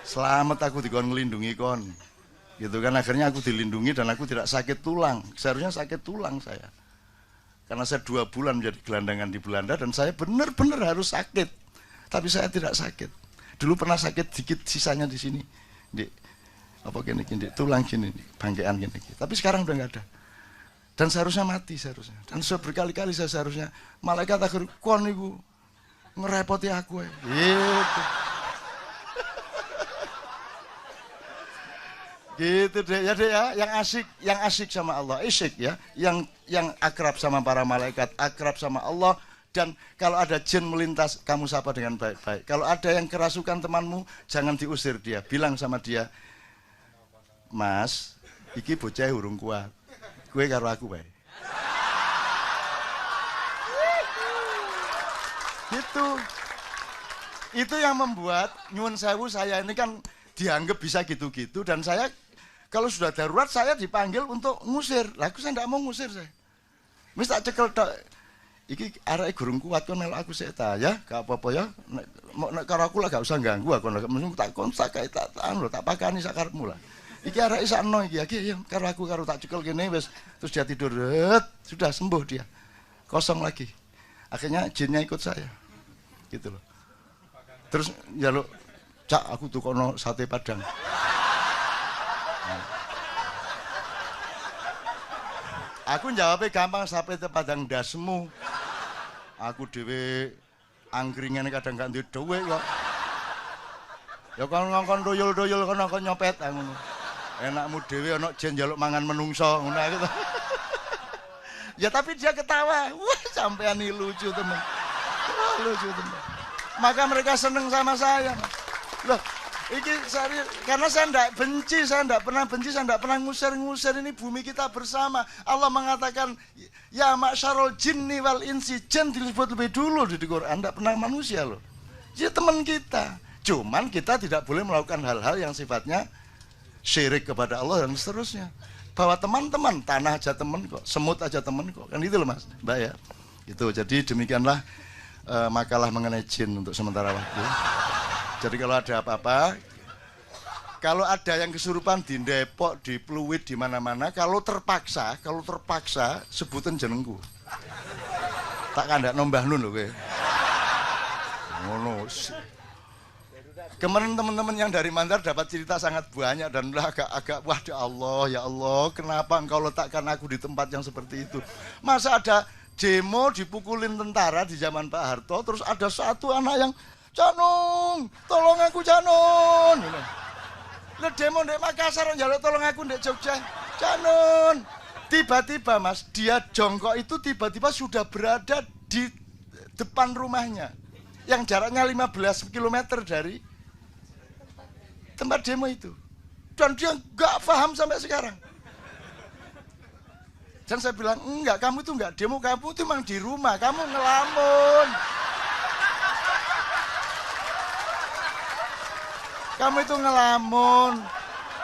Selamat aku dikon ngelindungi kon. Gitu kan, akhirnya aku dilindungi dan aku tidak sakit tulang. Seharusnya sakit tulang saya. Karena saya 2 bulan menjadi gelandangan di Belanda dan saya benar-benar harus sakit. Tapi saya tidak sakit. Dulu pernah sakit dikit sisanya di sini. Di apa gini tulang gini, bangkean gini. Tapi sekarang udah nggak ada. Dan seharusnya mati seharusnya. Dan sudah berkali-kali saya seharusnya malaikat akhir kon niku ngerepoti aku. Gitu. Gitu deh ya, yang asik sama Allah, isyik ya, yang akrab sama para malaikat, akrab sama Allah. Dan kalau ada jin melintas, kamu sapa dengan baik-baik. Kalau ada yang kerasukan temanmu, jangan diusir dia, bilang sama dia, Mas, iki bocah urung kuat, gue karo aku baik. Gitu. Itu yang membuat nyuwun sewu saya ini kan dianggap bisa gitu-gitu, dan saya kalau sudah darurat saya dipanggil untuk ngusir. Lah aku saya tidak mau ngusir saya. Wis tak cekel tok. Iki areke gurung kuat kon melok aku sik ta ya, gak apa-apa ya. Nek karo aku lah gak usah ganggu aku. Mesti tak kontak kae tak anu tak pakani sak karepmu lah. Iki areke sakno iki ya karo aku karo tak cekel kene wis terus dia tidur. Sudah sembuh dia. Kosong lagi. Akhirnya jinnya ikut saya. Gitu loh. Terus njaluk, "Cak, aku tukono sate Padang." Aku jawabnya gampang, sate Padang dasmu. Aku dhewe angkringan kadang gak duwe dhuwit kok. Ya kon ngongkon doyol-doyol kono kon nyopet ngono. Enakmu dhewe ana jen njaluk mangan menungso ngono gitu. Ya tapi dia ketawa. Wah, sampean ini lucu teman. Wah, lucu teman. Maka mereka seneng sama saya. Loh, ini karena saya tidak benci, saya tidak pernah benci, saya tidak pernah ngusir-ngusir. Ini bumi kita bersama. Allah mengatakan, ya ma'syarul jinni wal insi. Jin disebut lebih dulu di Quran, tidak pernah manusia loh. Dia teman kita. Cuman kita tidak boleh melakukan hal-hal yang sifatnya syirik kepada Allah dan seterusnya. Bahwa teman-teman, tanah aja teman kok, semut aja teman kok. Kan itu loh Mas, Mbak ya. Itu, jadi demikianlah makalah mengenai jin untuk sementara waktu. Jadi kalau ada apa-apa, kalau ada yang kesurupan di Depok, di Pluit, di mana-mana, kalau terpaksa sebutin jenengku. Tak kandak nombah nun loh kowe. Ngono. Kemarin teman-teman yang dari Mandar dapat cerita sangat banyak dan agak wah ya Allah, kenapa engkau letakkan aku di tempat yang seperti itu? Masa ada demo dipukulin tentara di zaman Pak Harto, terus ada satu anak yang Canung, tolong aku Canun. Lah demo di Makassar njaluk tolong aku di Jogja. Canun. Tiba-tiba Mas, dia jongkok itu tiba-tiba sudah berada di depan rumahnya. Yang jaraknya 15 km dari tempat demo itu. Dan dia nggak paham sampai sekarang. Dan saya bilang, enggak, kamu itu enggak demo, kamu itu memang di rumah, kamu ngelamun. Kamu itu ngelamun,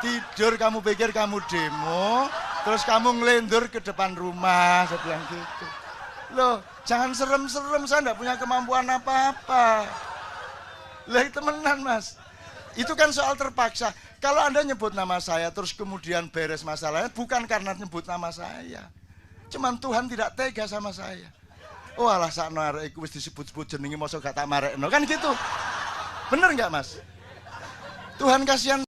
tidur kamu pikir kamu demo, terus kamu ngelendur ke depan rumah, saya bilang gitu. Loh, jangan serem-serem, saya enggak punya kemampuan apa-apa. Lah temenan Mas. Itu kan soal terpaksa. Kalau Anda nyebut nama saya terus kemudian beres masalahnya, bukan karena nyebut nama saya. Cuman Tuhan tidak tega sama saya. Oh alah sakno arek iku wis disebut-sebut jenenge mosok gak tak marekno. Kan gitu. Bener enggak Mas? Tuhan kasihan